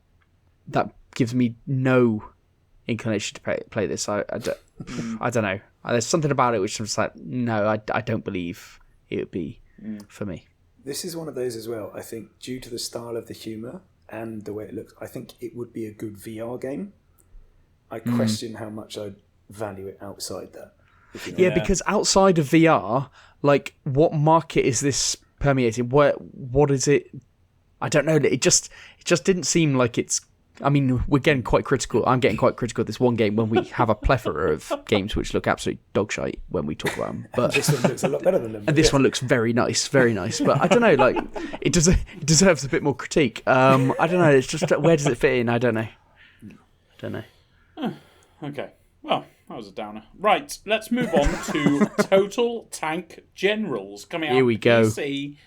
that gives me no inclination to play this. I don't know. There's something about it which I'm just like, no, I don't believe it would be for me. This is one of those as well. I think due to the style of the humour and the way it looks, I think it would be a good VR game. I question how much I'd value it outside that. Because outside of VR, like, what market is this permeating? What is it? I don't know. It just didn't seem like it's. I mean, we're getting quite critical. I'm getting quite critical of this one game when we have a plethora of games which look absolute dog shite when we talk about them. But this one looks a lot better than them. And this one looks very nice, very nice. But I don't know, like it deserves a bit more critique. I don't know. It's just where does it fit in? I don't know. Okay. Well, that was a downer. Right, let's move on to Total Tank Generals coming out. Here we go. PC,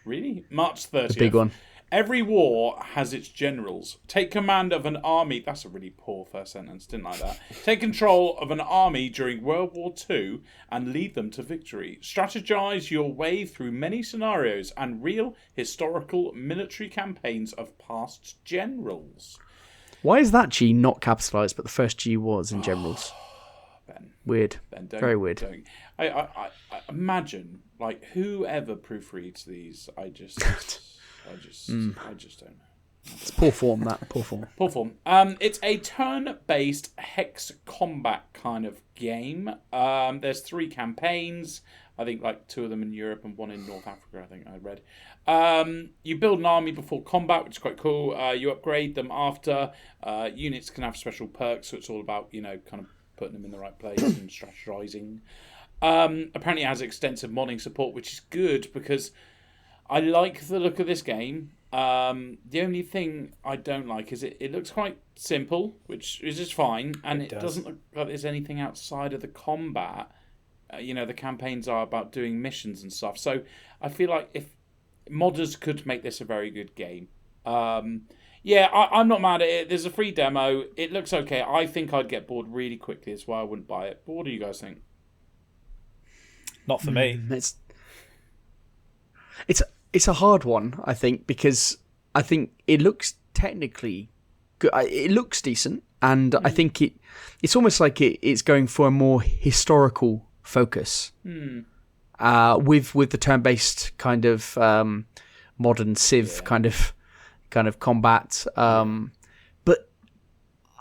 really? March 30th. The big one. Every war has its generals. Take command of an army. That's a really poor first sentence. Didn't like that. Take control of an army during World War II and lead them to victory. Strategize your way through many scenarios and real historical military campaigns of past generals. Why is that G not capitalised, but the first G was in generals? Ben. Weird. Ben, very weird. I imagine, like, whoever proofreads these, I just don't know. It's poor form, that. Poor form. Poor form. It's a turn-based hex combat kind of game. There's 3 campaigns. I think like 2 of them in Europe and 1 in North Africa, I think I read. You build an army before combat, which is quite cool. You upgrade them after. Units can have special perks, so it's all about, kind of putting them in the right place and strategizing. Apparently it has extensive modding support, which is good because I like the look of this game. The only thing I don't like is it looks quite simple, which is just fine, and it doesn't look like there's anything outside of the combat. The campaigns are about doing missions and stuff. So I feel like if modders could make this a very good game. I'm not mad at it. There's a free demo. It looks okay. I think I'd get bored really quickly. That's why I wouldn't buy it. But what do you guys think? Not for me. It's a hard one, I think, because I think it looks technically good. It looks decent, and I think it's almost like it's going for a more historical focus with the turn-based kind of modern Civ kind of combat. But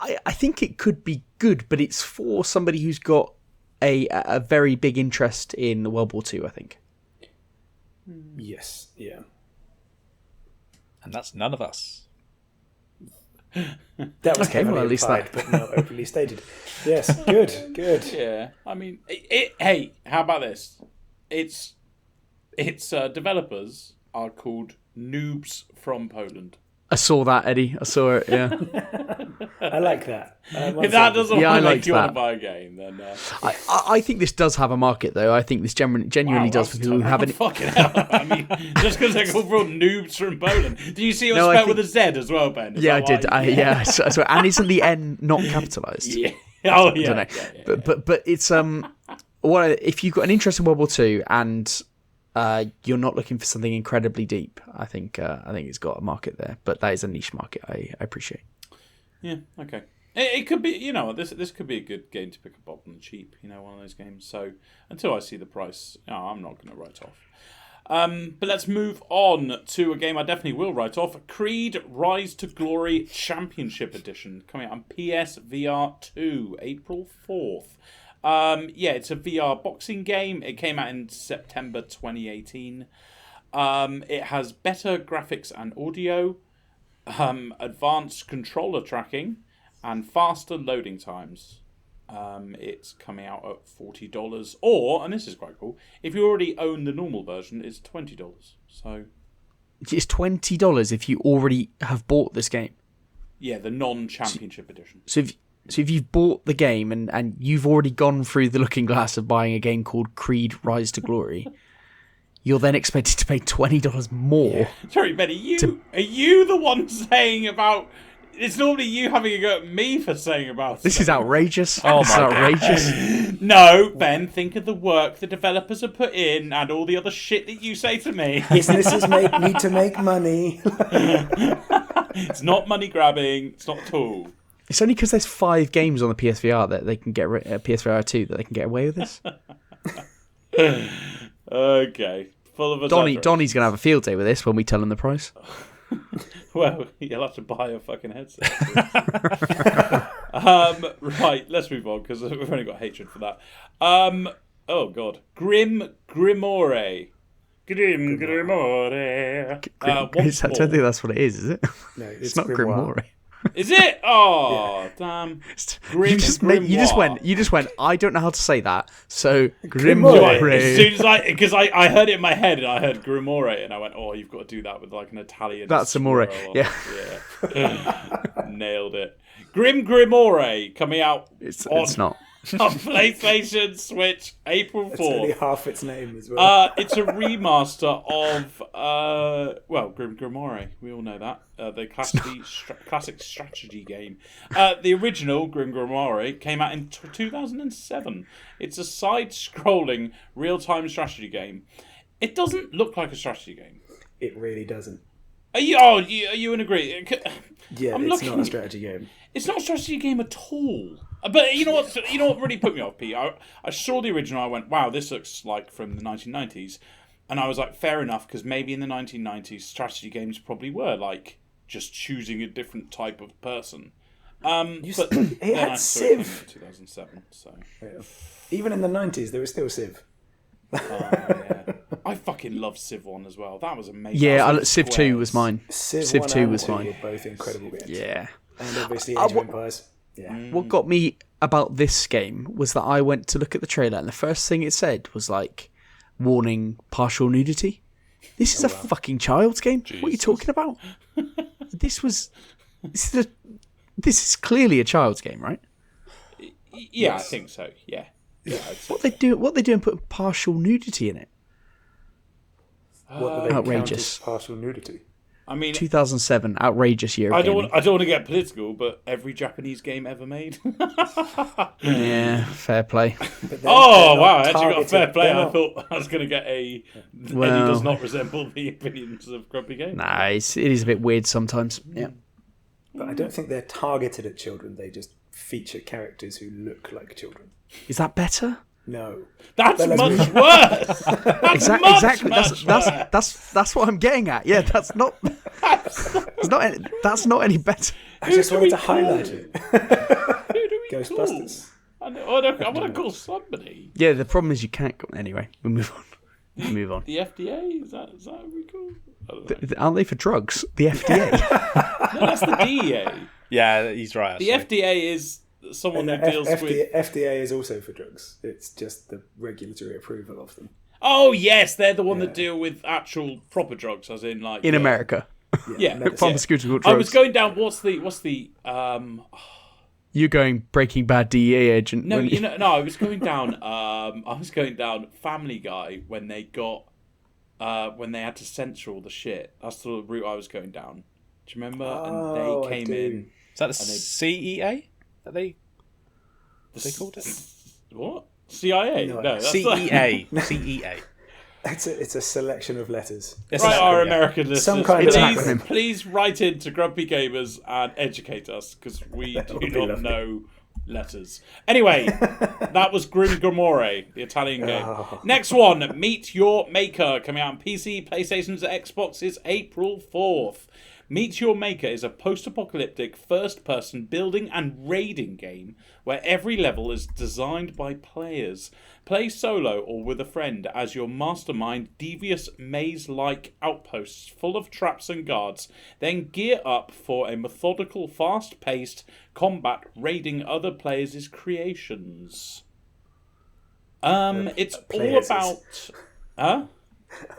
I think it could be good, but it's for somebody who's got a very big interest in World War II, I think. Yes, yeah. And that's none of us. That was okay, well, at least implied, but not openly stated. Yes, good. Yeah, I mean, hey, how about this? Its developers are called Noobs from Poland. I saw that, Eddie. I saw it, yeah. I like that. If that doesn't make you want to buy a game, then... I think this does have a market, though. I think this genuinely does for people who haven't... Fucking hell. I mean, just because they're called Noobs from Poland. Do you see it was spelled with a Z as well, Ben? Yeah, I did. I saw, and isn't the N not capitalised? Yeah. Oh, yeah. I don't know. But it's... if you've got an interest in World War II and... you're not looking for something incredibly deep. I think it's got a market there, but that is a niche market. I appreciate. Yeah. Okay. It could be. This could be a good game to pick up on the cheap. One of those games. So until I see the price, I'm not going to write off. But let's move on to a game I definitely will write off. Creed Rise to Glory Championship Edition coming out on PSVR 2, April 4th. It's a VR boxing game. It came out in September 2018. It has better graphics and audio, advanced controller tracking, and faster loading times. It's coming out at $40, or, and this is quite cool, if you already own the normal version, it's $20. So it's $20 if you already have bought this game. Yeah, the non-championship edition. So if you've bought the game and you've already gone through the looking glass of buying a game called Creed Rise to Glory, you're then expected to pay $20 more. Yeah. Sorry, Ben, are you the one saying about... It's normally you having a go at me for saying about... This is outrageous. Oh, this is outrageous. No, Ben, think of the work the developers have put in and all the other shit that you say to me. Businesses need to make money. It's not money grabbing. It's not at all. It's only because there's 5 games on the PSVR that they can get PSVR 2 that they can get away with this. Okay, full of Donnie's gonna have a field day with this when we tell him the price. Well, you'll have to buy a fucking headset. Right, let's move on because we've only got hatred for that. Oh god, Grim Grimoire. I don't think that's what it is it? No, it's not Grimoire. Is it? Oh, yeah. Damn! You just went. I don't know how to say that. So Grimoire. As soon as because I heard it in my head and I heard Grimoire and I went, oh, you've got to do that with like an Italian. That's Amore. Yeah. Nailed it. Grimoire coming out. It's not. On PlayStation, Switch, April 4th. That's only half its name as well. It's a remaster of, Grim Grimoire. We all know that. The classic strategy game. The original Grim Grimoire came out in 2007. It's a side-scrolling, real-time strategy game. It doesn't look like a strategy game. It really doesn't. Are you in agree? Yeah, it's not a strategy game. It's not a strategy game at all. But you know what? Really put me off, Pete. I saw the original. I went, "Wow, this looks like from the 1990s," and I was like, "Fair enough," because maybe in the 1990s, strategy games probably were like just choosing a different type of person. But it had Civ. 2007. So even in the 90s, there was still Civ. Yeah. I fucking love Civ 1 as well. That was amazing. Yeah, Civ 2 was mine. Civ 2 was mine. Were both incredible games. Yeah. And obviously Age of Empires. Yeah. What got me about this game was that I went to look at the trailer and the first thing it said was like, warning, partial nudity. This is a fucking child's game. Jesus. What are you talking about? This is clearly a child's game, right? Yeah, yes. I think so. Yeah. What they do and put partial nudity in it? What do they outrageous. Count as partial nudity? I mean, 2007, outrageous year. I don't want to get political, but every Japanese game ever made. Yeah, fair play. Wow! I actually got a fair play. I thought I was going to get a. Well, Eddie does not resemble the opinions of Grumpy Game. Nah, it is a bit weird sometimes. Yeah, but I don't think they're targeted at children. They just feature characters who look like children. Is that better? No. That's much worse. Exactly. That's what I'm getting at. Yeah, that's not any better. I just wanted to highlight it. Ghostbusters. I want to call somebody. Yeah, the problem is you can't go. Anyway, we'll move on. The FDA? Is that what we call it? Aren't they for drugs? The FDA. No, that's the DEA. Yeah, he's right. Actually. The FDA is someone who deals with... FDA is also for drugs. It's just the regulatory approval of them. Oh, yes, they're the one that deal with actual proper drugs, as in like... In America. Yeah. Pharmaceutical drugs. I was going down... What's the You're going Breaking Bad DEA agent. No, I was going down. I was going down Family Guy when they got when they had to censor all the shit. That's the route I was going down. Do you remember? And they came in. Is that the CEA that they called it? What? CIA? No, that's CEA. CEA. It's a selection of letters. Right, our American listeners, Some kind of acronym. Please write in to Grumpy Gamers and educate us, because we do not know letters. Anyway, that was Grim Grimoire, the Italian game. Next one, Meet Your Maker, coming out on PC, PlayStations, Xboxes, April 4th. Meet Your Maker is a post-apocalyptic first-person building and raiding game where every level is designed by players. Play solo or with a friend as your mastermind devious maze-like outposts full of traps and guards. Then gear up for a methodical, fast-paced combat raiding other players' creations. It's all about... Huh?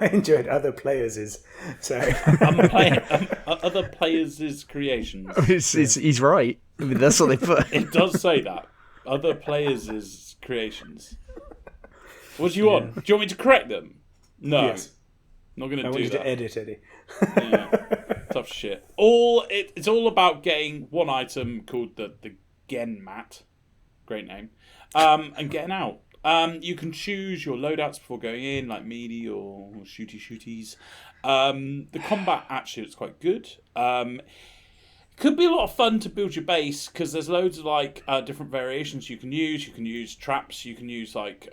I enjoyed other players'. Sorry. Other players' creations. He's right. I mean, that's what they put. It does say that. Other players' creations. What do you want? Do you want me to correct them? No. Yes. Not going to do that. I want you to edit, Eddie. Yeah. Tough shit. It's all about getting one item called the Gen Mat. Great name. And getting out. You can choose your loadouts before going in, like melee or shooties. The combat actually is quite good. Could be a lot of fun to build your base because there's loads of different variations you can use. You can use traps. You can use like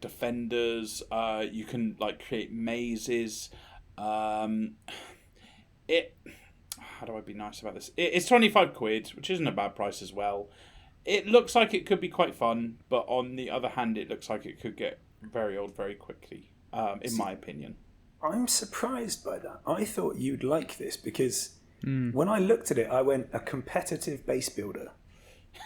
defenders. You can create mazes. How do I be nice about this? It's £25, which isn't a bad price as well. It looks like it could be quite fun, but on the other hand, it looks like it could get very old very quickly, in my opinion. I'm surprised by that. I thought you'd like this because when I looked at it, I went, a competitive base builder.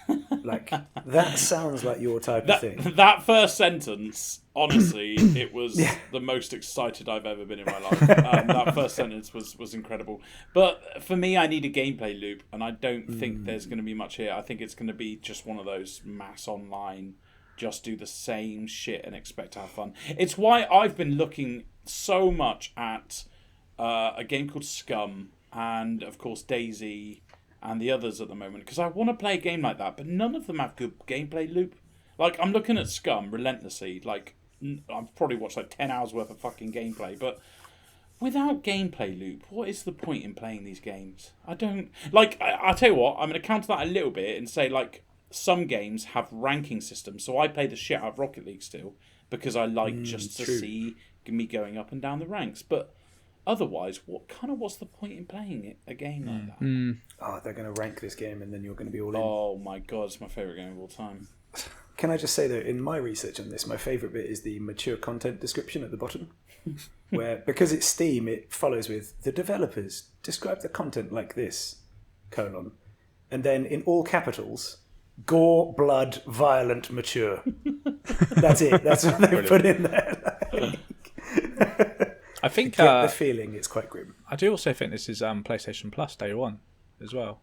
That sounds like your type of thing. That first sentence, honestly, it was the most excited I've ever been in my life. That first sentence was incredible. But for me, I need a gameplay loop, and I don't think there's going to be much here. I think it's going to be just one of those mass online, just do the same shit and expect to have fun. It's why I've been looking so much at a game called Scum, and of course DayZ, and the others at the moment, because I want to play a game like that, but none of them have good gameplay loop. I'm looking at Scum relentlessly. I've probably watched 10 hours worth of fucking gameplay, but without gameplay loop, what is the point in playing these games? I don't... I'll tell you what, I'm going to counter that a little bit and say, some games have ranking systems, so I play the shit out of Rocket League still, because I like just to see me going up and down the ranks, but... Otherwise, what's the point in playing a game like that? Oh, they're going to rank this game and then you're going to be all in. Oh my god, it's my favourite game of all time. Can I just say, though, in my research on this, my favourite bit is the mature content description at the bottom, where, because it's Steam, it follows with, the developers describe the content like this, : and then in all capitals, gore, blood, violent, mature. That's it. That's what they put in there. I think the feeling it's quite grim. I do also think this is PlayStation Plus Day 1 as well.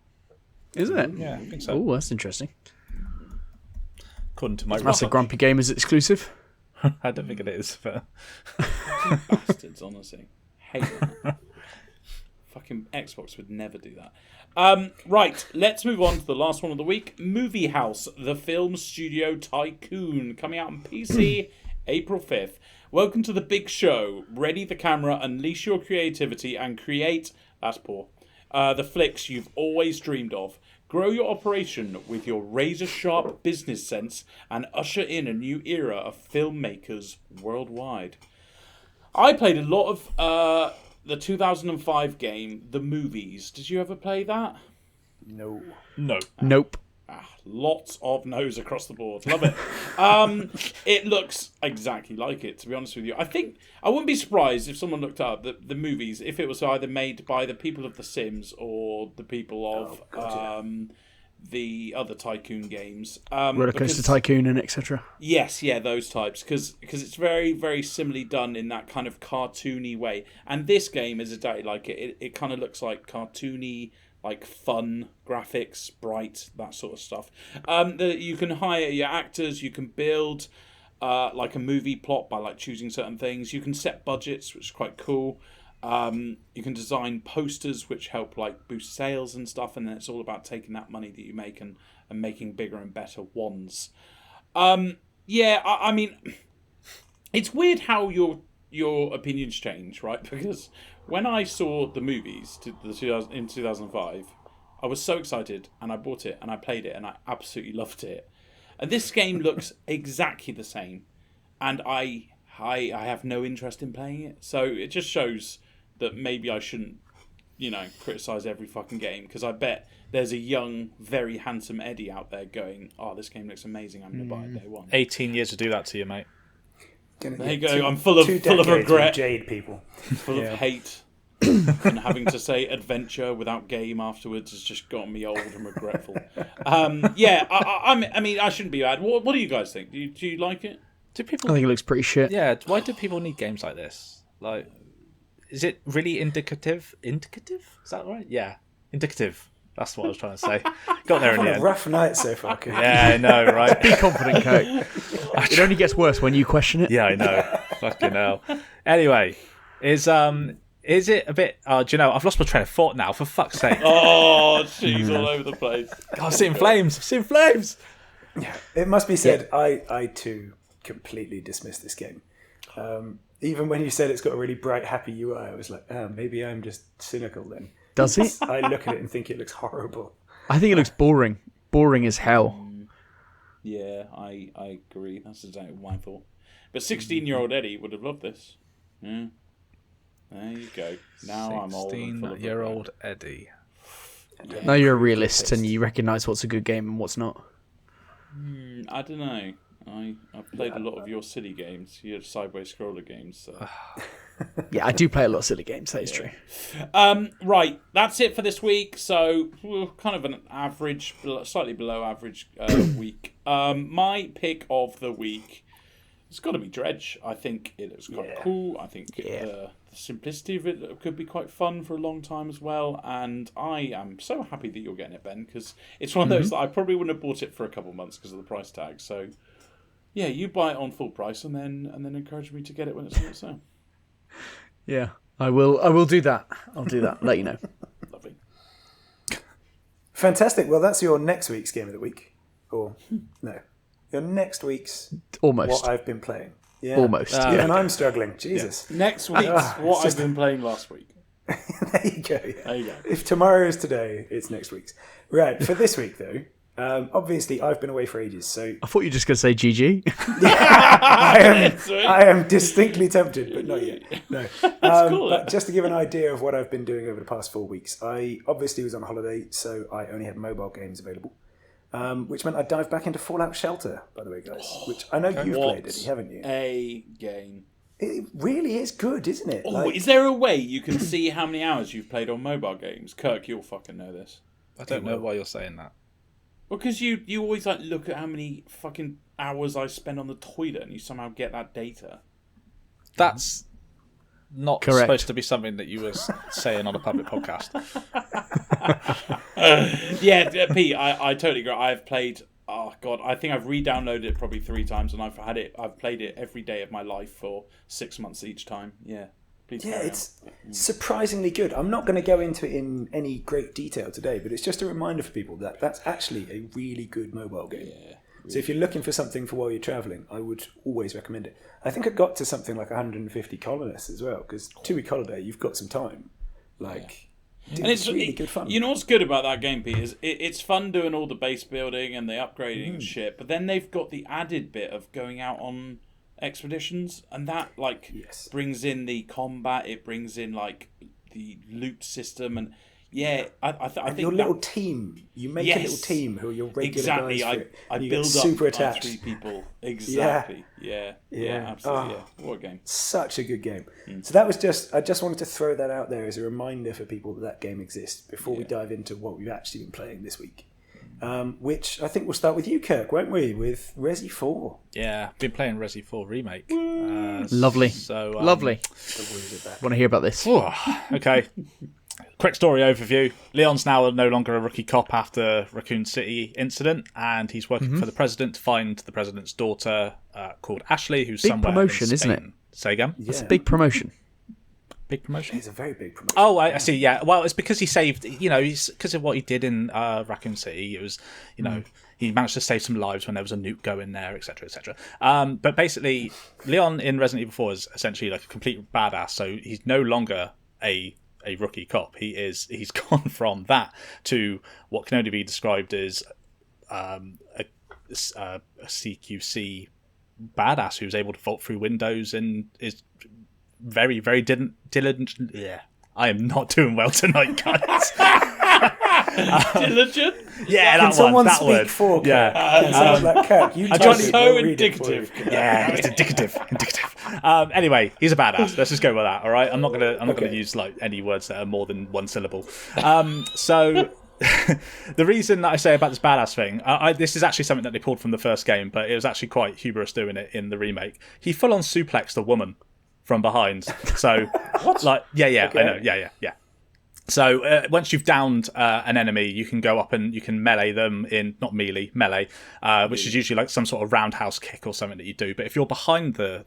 Is it? Yeah, I think so. Oh, that's interesting. According to my that's a Grumpy Gamers exclusive. I don't think it is, but bastards, honestly, hate them. Fucking Xbox would never do that. Right, let's move on to the last one of the week. Movie House, the film studio tycoon, coming out on PC April 5th. Welcome to the big show. Ready the camera, unleash your creativity, and create, that's poor, the flicks you've always dreamed of. Grow your operation with your razor-sharp business sense and usher in a new era of filmmakers worldwide. I played a lot of the 2005 game, The Movies. Did you ever play that? No. Nope. Lots of no's across the board. Love it. It looks exactly like it, to be honest with you. I think I wouldn't be surprised if someone looked up the movies, if it was either made by the people of The Sims or the people of the other Tycoon games. Roller Coaster Tycoon and etc. Yes, yeah, those types. Because it's very, very similarly done in that kind of cartoony way. And this game is exactly like it. It kind of looks like cartoony, like fun graphics, bright, that sort of stuff. You can hire your actors, you can build like a movie plot by like choosing certain things. You can set budgets, which is quite cool. You can design posters which help like boost sales and stuff, and then it's all about taking that money that you make and making bigger and better ones. I mean, it's weird how your opinions change, right? Because when I saw the movies in 2005, I was so excited and I bought it and I played it and I absolutely loved it. And this game looks exactly the same, and I have no interest in playing it. So it just shows that maybe I shouldn't, criticize every fucking game, because I bet there's a young, very handsome Eddie out there going, "Oh, this game looks amazing. I'm going to buy it day one." 18 years to do that to you, mate. There you go. I'm full of regret, jade people, full of hate, and having to say adventure without game afterwards has just gotten me old and regretful. I mean, I shouldn't be bad. What do you guys think? Do you like it? I think it looks pretty shit. Yeah. Why do people need games like this? Like, is it really indicative? Indicative? Is that right? Yeah, indicative. That's what I was trying to say. Got there in the end. A rough night so far. Kurt. Yeah, I know, right? Be confident, Kurt. It only gets worse when you question it. Yeah, I know. Fucking hell. Anyway, is it a bit? Do you know? I've lost my train of thought now. For fuck's sake! Oh, she's all over the place. God, I'm seeing flames. I'm seeing flames. Yeah, it must be said. Yeah. I too completely dismissed this game. Even when you said it's got a really bright, happy UI, I was like, oh, maybe I'm just cynical then. Does it? I look at it and think it looks horrible. I think it looks boring. Boring as hell. Yeah, I agree. That's exactly what I thought. But 16-year-old Eddie would have loved this. Yeah. There you go. Now I'm old. 16-year-old Eddie. Yeah. Now you're a realist and you recognise what's a good game and what's not. I don't know. I've played a lot of your silly games, your sideways scroller games. So. Yeah, I do play a lot of silly games, that is true. Right, that's it for this week. So, kind of an average, slightly below average week. My pick of the week, it's got to be Dredge. I think it looks quite cool. I think the simplicity of it could be quite fun for a long time as well. And I am so happy that you're getting it, Ben, because it's one of those that I probably wouldn't have bought it for a couple of months because of the price tag. So, yeah, you buy it on full price and then encourage me to get it when it's on sale. Yeah, I will do that. I'll do that. Let you know. Lovely. Fantastic. Well, that's your next week's game of the week. Or, no. Your next week's... Almost. What I've been playing. Yeah. Almost. Even I'm struggling. Jesus. Yeah. Next week's what I've been playing last week. There you go. Yeah. There you go. If tomorrow is today, it's next week's. Right. For this week, though, obviously I've been away for ages, so... I thought you were just going to say GG. I am distinctly tempted, but not yet. No. Cool, but just to give an idea of what I've been doing over the past 4 weeks, I obviously was on holiday, so I only had mobile games available, which meant I dived back into Fallout Shelter, by the way, guys, which I know you've played it, haven't you? A game. It really is good, isn't it? Oh, is there a way you can see how many hours you've played on mobile games? Kirk, you'll fucking know this. I don't know why you're saying that. Well, because you always like look at how many fucking hours I spend on the toilet, and you somehow get that data. That's not Correct. supposed to be something that you were saying on a public podcast. Yeah, Pete, I totally agree. I've played. Oh god, I think I've re-downloaded it probably 3 times, and I've played it every day of my life for 6 months each time. Yeah. Yeah, it's surprisingly good. I'm not going to go into it in any great detail today, but it's just a reminder for people that that's actually a really good mobile game. Yeah, really. So if you're looking for something for while you're travelling, I would always recommend it. I think I got to something like 150 colonists as well, because 2-week holiday, you've got some time. And it's really good fun. You know what's good about that game, Pete, is it's fun doing all the base building and the upgrading and shit, but then they've got the added bit of going out on expeditions, and that brings in the combat, it brings in like the loot system, and I think your little team. You make a little team who are your regular guys. I build up super attached. 3 people. Exactly. Yeah, absolutely. What a game! Such a good game. So that was I just wanted to throw that out there as a reminder for people that game exists before we dive into what we've actually been playing this week. Which I think we'll start with you, Kirk, won't we? With Resi 4. Yeah, I've been playing Resi 4 Remake. Lovely. So lovely. Want to hear about this? Okay. Quick story overview. Leon's now no longer a rookie cop after Raccoon City incident, and he's working for the president to find the president's daughter called Ashley, who's big somewhere promotion, in Spain. Isn't it? Say again? Yeah. It's a big promotion. Big promotion? It's a very big promotion. Oh, I see, yeah. Well, it's because he saved, because of what he did in Raccoon City. It was, he managed to save some lives when there was a nuke going there, etc., etc. But basically, Leon in Resident Evil 4 is essentially like a complete badass, so he's no longer a rookie cop. He's gone from that to what can only be described as a CQC badass who's able to vault through windows and is very, very diligent. Yeah, I am not doing well tonight, guys. Diligent? Yeah, Can someone that speak word. for Kirk? Yeah. Sounds like Kirk. You so indicative. Yeah, it's indicative. Anyway, he's a badass. Let's just go with that. All right. I'm not gonna use like any words that are more than one syllable. So. The reason that I say about this badass thing, this is actually something that they pulled from the first game, but it was actually quite humorous doing it in the remake. He full on suplexed a woman from behind. So, like, okay. I know, yeah. So once you've downed an enemy, you can go up and you can melee them in, not melee, which is usually like some sort of roundhouse kick or something that you do. But if you're behind the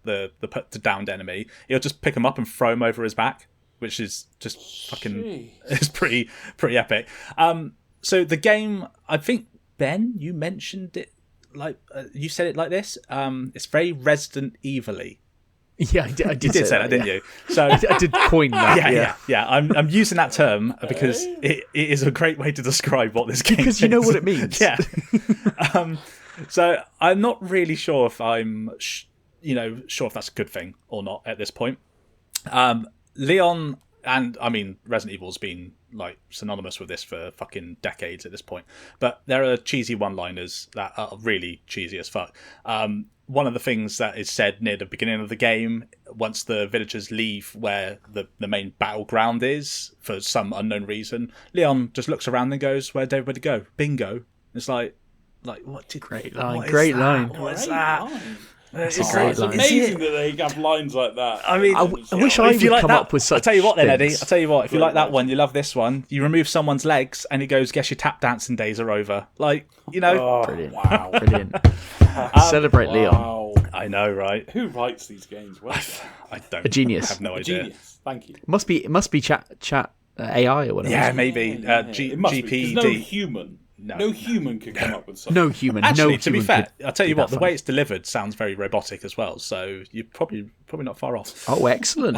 downed enemy, you'll just pick him up and throw him over his back, which is just fucking, it's pretty epic. So the game, I think, Ben, you mentioned it, like, you said it like this, it's very Resident Evil-y. Yeah, I did. You did say that, didn't you? So I did coin that. Yeah. I'm using that term because it is a great way to describe what this game is. Because you know what it means. Yeah. So I'm not really sure if I'm, sure if that's a good thing or not at this point. Leon, and I mean, Resident Evil's been like synonymous with this for fucking decades at this point. But there are cheesy one-liners that are really cheesy as fuck. One of the things that is said near the beginning of the game, once the villagers leave where the main battleground is, for some unknown reason, Leon just looks around and goes, "Where'd everybody go? Bingo." It's like what did... Great line. Great line. What is that? That's a great line. It's amazing that they have lines like that. I mean, I wish I would come up with such I'll tell you what then, Eddie. things. I'll tell you what. If you like that one, you love this one. You remove someone's legs and he goes, "Guess your tap dancing days are over." Like, Brilliant. Wow. Brilliant. Celebrate Leon. I know, right? Who writes these games? I don't. A genius. I have no idea. Genius. Thank you. It must be chat AI or whatever. Yeah, maybe. It must be, 'cause no human could come up with something. No human. Actually, no to be human fair, I'll tell you what, the funny. way it's delivered sounds very robotic as well. So you're probably not far off. Oh, excellent.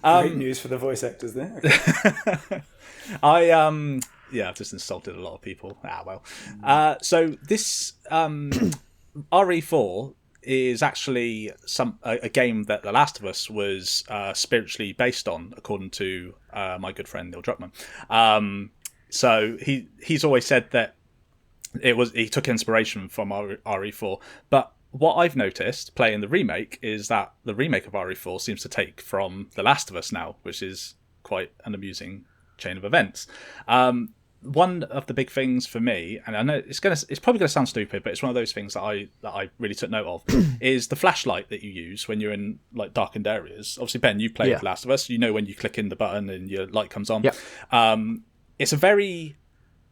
Great news for the voice actors there. I've just insulted a lot of people. So this RE4 is actually a game that The Last of Us was spiritually based on, according to my good friend Neil Druckmann. So he's always said that he took inspiration from RE4, but what I've noticed playing the remake is that the remake of RE4 seems to take from The Last of Us now, which is quite an amusing chain of events. One of the big things for me, and I know it's probably gonna sound stupid, but it's one of those things that I really took note of, is the flashlight that you use when you're in like darkened areas. Obviously, Ben, you played The Last of Us, when you click in the button and your light comes on. Yep. It's a very,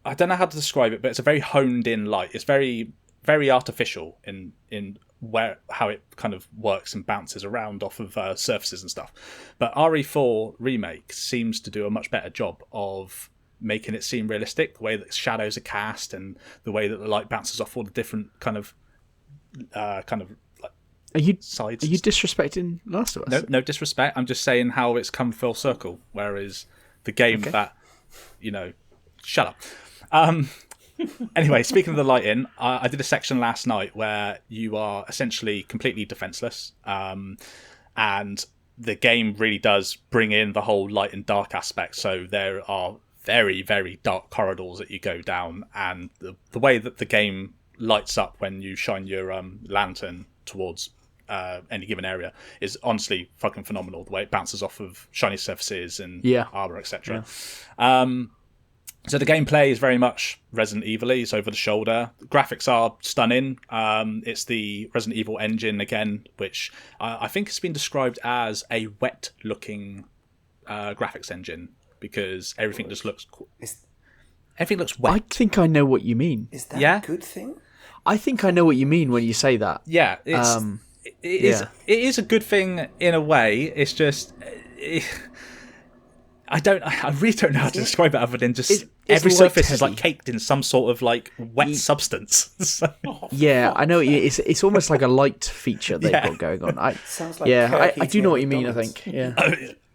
I don't know how to describe it, but it's a very honed in light. It's very, very artificial in how it kind of works and bounces around off of surfaces and stuff. But RE4 Remake seems to do a much better job of making it seem realistic, the way that shadows are cast and the way that the light bounces off all the different kind of like sides. Are you disrespecting Last of Us? No disrespect. I'm just saying how it's come full circle. Whereas the game that shut up. Anyway, speaking of the lighting, I did a section last night where you are essentially completely defenseless, and the game really does bring in the whole light and dark aspect. So there are very, very dark corridors that you go down, and the way that the game lights up when you shine your lantern towards any given area is honestly fucking phenomenal. The way it bounces off of shiny surfaces and armor, etc. Yeah. So the gameplay is very much Resident Evil-y. It's over the shoulder. The graphics are stunning. It's the Resident Evil engine again, which I think has been described as a wet-looking graphics engine because everything just looks. Everything looks wet. I think I know what you mean. Is that a good thing? I think I know what you mean when you say that. Yeah, it is a good thing in a way. It's just. I really don't know how to describe it other than just every surface is like caked in some sort of like wet substance. Yeah, I know. It's almost like a light feature they've got going on. Sounds like I do know what you mean. I think. Yeah.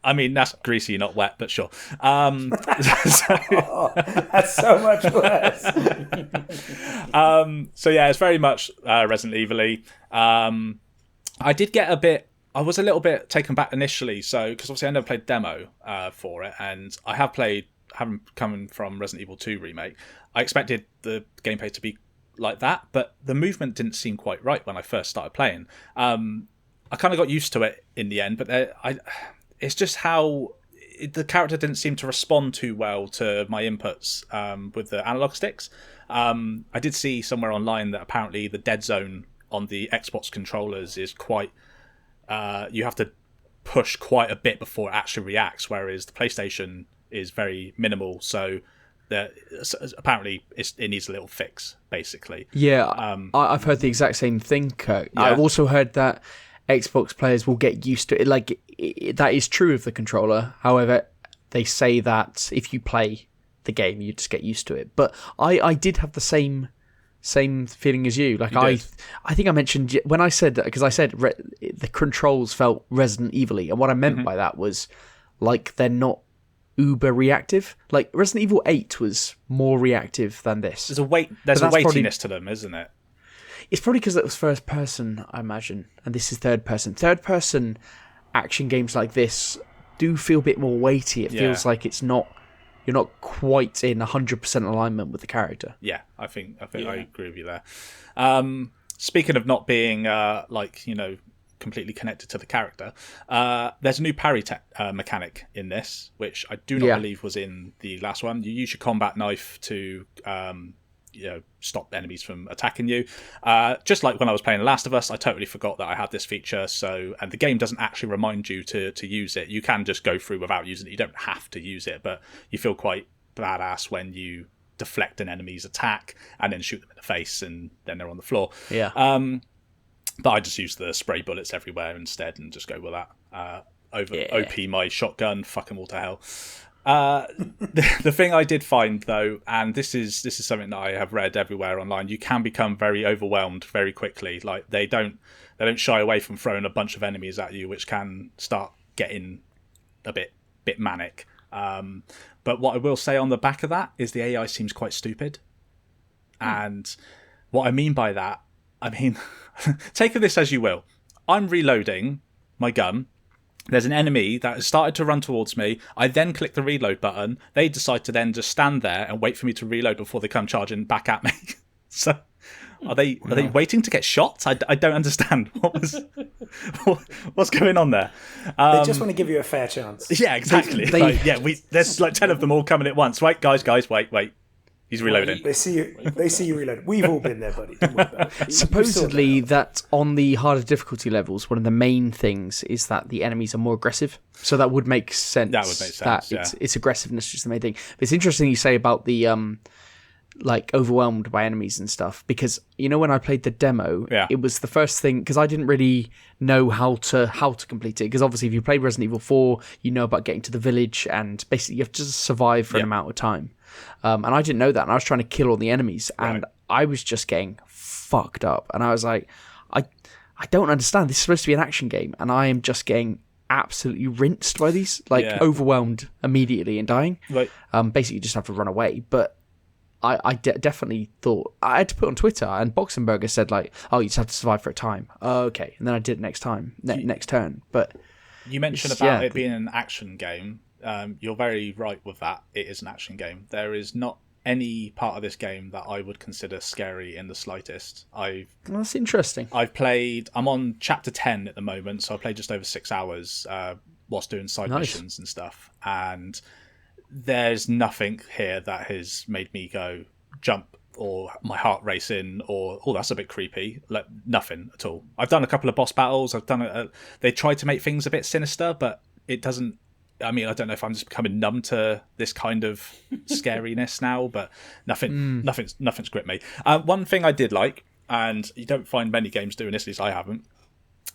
I mean that's greasy, not wet, but sure. That's so much worse. So yeah, it's very much Resident Evil-y. I did get a bit. I was a little bit taken back initially, so because obviously I never played demo for it, and I have played, having coming from Resident Evil 2 Remake, I expected the gameplay to be like that, but the movement didn't seem quite right when I first started playing. I kind of got used to it in the end, but it's just how the character didn't seem to respond too well to my inputs with the analog sticks. I did see somewhere online that apparently the dead zone on the Xbox controllers is quite... you have to push quite a bit before it actually reacts, whereas the PlayStation is very minimal. So apparently it needs a little fix, basically. Yeah, I've heard the exact same thing, Kirk. Yeah. I've also heard that Xbox players will get used to it. Like, that is true of the controller. However, they say that if you play the game, you just get used to it. But I did have the same feeling as you. Like, I think I mentioned when I said that, because I said the controls felt Resident Evil-y, and what I meant by that was like they're not uber reactive. Like Resident Evil 8 was more reactive than this. There's a weightiness to them, isn't it? It's probably because it was first person, I imagine, and this is third person. Third person action games like this do feel a bit more weighty. It feels like you're not quite in 100% alignment with the character. Yeah, I think I agree with you there. Speaking of not being completely connected to the character, there's a new parry mechanic in this, which I do not believe was in the last one. You use your combat knife to stop enemies from attacking you. Just like when I was playing The Last of Us, I totally forgot that I had this feature. And the game doesn't actually remind you to use it. You can just go through without using it. You don't have to use it, but you feel quite badass when you deflect an enemy's attack and then shoot them in the face, and then they're on the floor. Yeah. But I just use the spray bullets everywhere instead and just go with that. OP my shotgun, fuck them all to hell. The thing I did find though, and this is something that I have read everywhere online, you can become very overwhelmed very quickly. Like they don't shy away from throwing a bunch of enemies at you, which can start getting a bit manic. But what I will say on the back of that is the AI seems quite stupid. And what I mean by that, take of this as you will. I'm reloading my gun. There's an enemy that has started to run towards me. I then click the reload button. They decide to then just stand there and wait for me to reload before they come charging back at me. So are they waiting to get shot? I don't understand. What's going on there? They just want to give you a fair chance. Yeah, exactly. There's like 10 of them all coming at once. Wait, guys, wait. He's reloading. They see you reload. We've all been there, buddy. Don't worry about it. Supposedly, that on the harder difficulty levels, one of the main things is that the enemies are more aggressive. So that would make sense. That would make sense. That it's aggressiveness is the main thing. But it's interesting you say about the overwhelmed by enemies and stuff, because when I played the demo, it was the first thing, because I didn't really know how to complete it, because obviously if you play Resident Evil 4, you know about getting to the village and basically you have to just survive for an amount of time. And I didn't know that, and I was trying to kill all the enemies, and I was just getting fucked up, and I was like, I don't understand. This is supposed to be an action game, and I am just getting absolutely rinsed by these, like overwhelmed immediately and dying. Right. Basically, you just have to run away. But I definitely thought I had to put on Twitter, and Boxenberger said like, "Oh, you just have to survive for a time." Oh, okay, and then I did it next time, next turn. But you mentioned about it being an action game. You're very right with that. It is an action game. There is not any part of this game that I would consider scary in the slightest. That's interesting. I'm on chapter 10 at the moment, so I played just over 6 hours whilst doing side missions and stuff. And there's nothing here that has made me go jump or my heart racing or that's a bit creepy. Like nothing at all. I've done a couple of boss battles. They tried to make things a bit sinister, but it doesn't. I mean, I don't know if I'm just becoming numb to this kind of scariness now, but nothing's gripped me. One thing I did like, and you don't find many games doing this, at least I haven't.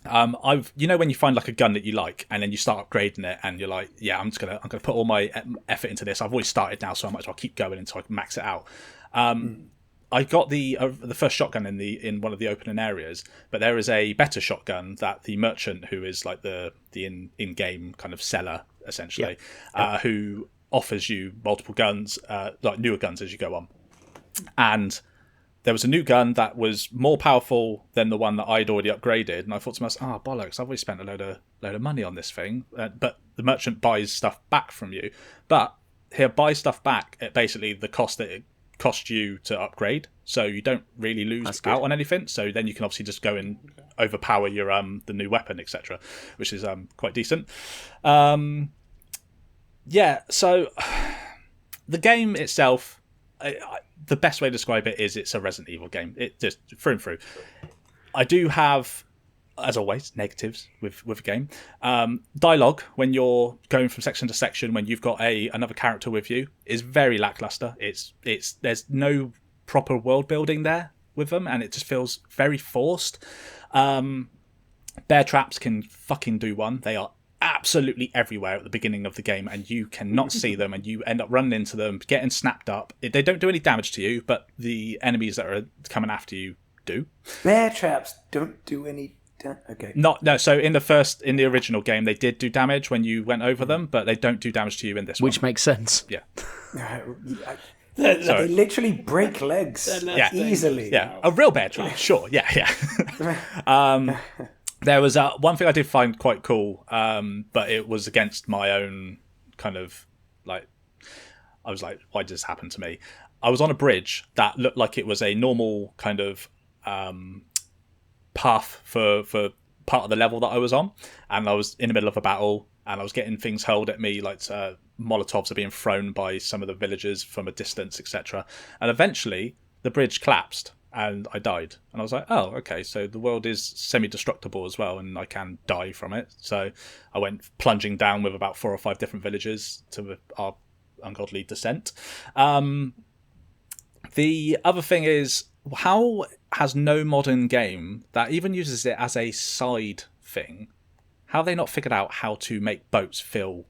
When you find like a gun that you like, and then you start upgrading it, and you're like, yeah, I'm gonna put all my effort into this. I've always started now, so I might as well keep going until I can max it out. I got the first shotgun in one of the opening areas, but there is a better shotgun that the merchant, who is like the in-game kind of seller essentially, who offers you multiple guns, like newer guns as you go on. And there was a new gun that was more powerful than the one that I'd already upgraded, and I thought to myself, bollocks, I've already spent a load of money on this thing. But the merchant buys stuff back from you. But he'll buy stuff back at basically the cost that it cost you to upgrade, so you don't really lose out on anything. So then you can obviously just go and overpower your the new weapon, etc., which is quite decent. So the game itself, the best way to describe it is it's a Resident Evil game. It just through and through. I do have, as always, negatives with a game. Dialogue, when you're going from section to section, when you've got another character with you, is very lackluster. There's no proper world building there with them, and it just feels very forced. Bear traps can fucking do one. They are absolutely everywhere at the beginning of the game, and you cannot see them, and you end up running into them, getting snapped up. They don't do any damage to you, but the enemies that are coming after you do. Bear traps don't do any. Okay. No. So in the original game, they did do damage when you went over them, but they don't do damage to you in this one. Which makes sense. Yeah. They literally break legs easily. Yeah, a real bear trap, sure. Yeah. There was one thing I did find quite cool, but it was against my own kind of like. I was like, why did this happen to me? I was on a bridge that looked like it was a normal kind of path for part of the level that I was on, and I was in the middle of a battle, and I was getting things hurled at me, like Molotovs are being thrown by some of the villagers from a distance, etc. And eventually, the bridge collapsed, and I died. And I was like, oh, okay, so the world is semi-destructible as well, and I can die from it. So I went plunging down with about 4 or 5 different villagers to our ungodly descent. The other thing is, how has no modern game that even uses it as a side thing, how have they not figured out how to make boats feel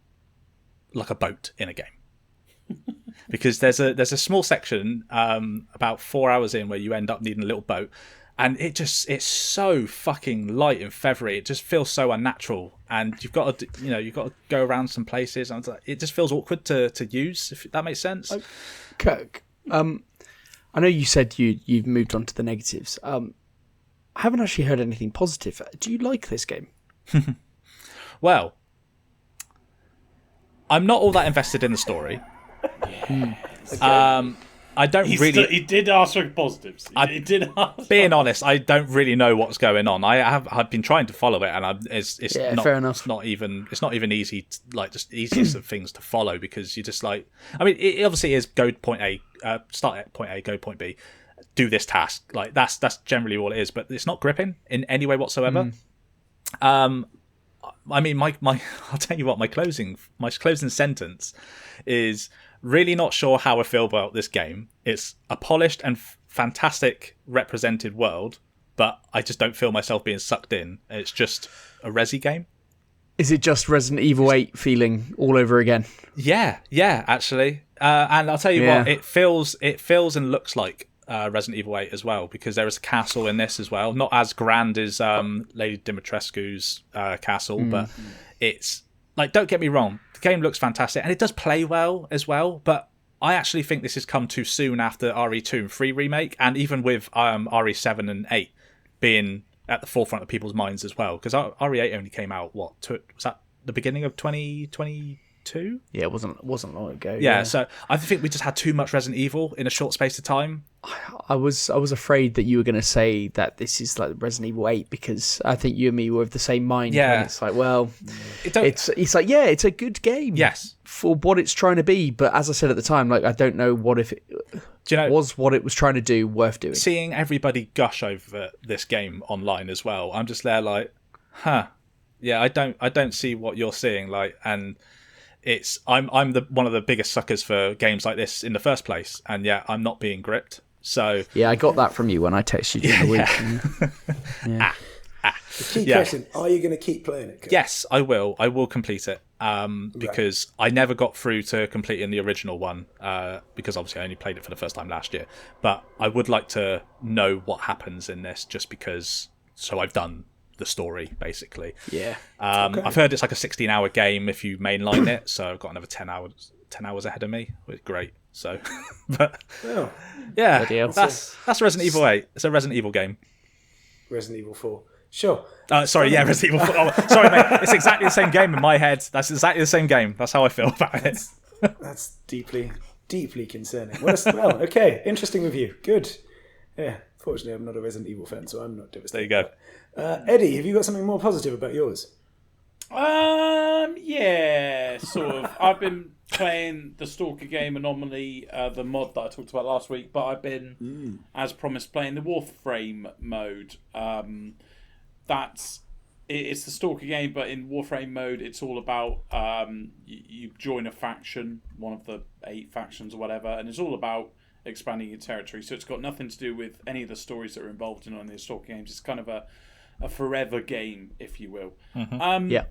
like a boat in a game? Because there's a small section about 4 hours in where you end up needing a little boat, and it's so fucking light and feathery. It just feels so unnatural, and you've got to go around some places, and it just feels awkward to use, if that makes sense. Kirk, I know you said you've moved on to the negatives. I haven't actually heard anything positive. Do you like this game? Well, I'm not all that invested in the story. Okay. I don't really. He did ask for positives. He did ask. Being honest, I don't really know what's going on. I've been trying to follow it, and it's not fair enough. It's not even easy to, just easiest of things to follow, because you just like. I mean, it obviously is go to point A, start at point A, go point B, do this task. Like that's generally all it is, but it's not gripping in any way whatsoever. I mean, my I'll tell you what, my closing sentence is really not sure how I feel about this game. It's a polished and fantastic represented world, but I just don't feel myself being sucked in. It's just a Resi game. Is it just Resident Evil 8 feeling all over again? Yeah, actually. And I'll tell you what, it feels and looks like Resident Evil 8 as well, because there is a castle in this as well. Not as grand as Lady Dimitrescu's castle, but it's like, don't get me wrong, the game looks fantastic and it does play well as well, but I actually think this has come too soon after RE2 and 3 remake, and even with RE7 and 8 being at the forefront of people's minds as well, because RE8 only came out, was that the beginning of 2022? Yeah, it wasn't long ago. Yeah, so I think we just had too much Resident Evil in a short space of time. I was afraid that you were going to say that this is like Resident Evil 8, because I think you and me were of the same mind. Yeah, it's like, well, it's like, yeah, it's a good game. Yes, for what it's trying to be, but as I said at the time, like, I don't know what if it was what it was trying to do worth doing. Seeing everybody gush over this game online as well, I'm just there like, yeah, I don't see what you're seeing, like, and I'm one of the biggest suckers for games like this in the first place, and yeah, I'm not being gripped. So yeah, I got that from you when I texted you in the week. Yeah. The key question: are you going to keep playing it? Kurt? Yes, I will. I will complete it because I never got through to completing the original one because obviously I only played it for the first time last year. But I would like to know what happens in this, just because. So I've done the story basically. Yeah. I've heard it's like a 16-hour game if you mainline it, so I've got another 10 hours ahead of me. It's great. So, but yeah, that's Resident Evil 8. It's a Resident Evil game. Resident Evil 4. Sure. Resident Evil 4. Oh, sorry, mate. It's exactly the same game in my head. That's exactly the same game. That's how I feel about it. That's deeply, deeply concerning. Well, okay. Interesting review. Good. Yeah. Fortunately, I'm not a Resident Evil fan, so I'm not devastated. There you go. Eddie, have you got something more positive about yours? Yeah, sort of. I've been playing the Stalker game Anomaly, the mod that I talked about last week, but I've been, as promised, playing the Warframe mode. It's the Stalker game, but in Warframe mode, it's all about you join a faction, one of the 8 factions or whatever, and it's all about expanding your territory. So it's got nothing to do with any of the stories that are involved in on the Stalker games. It's kind of a forever game, if you will. Yeah.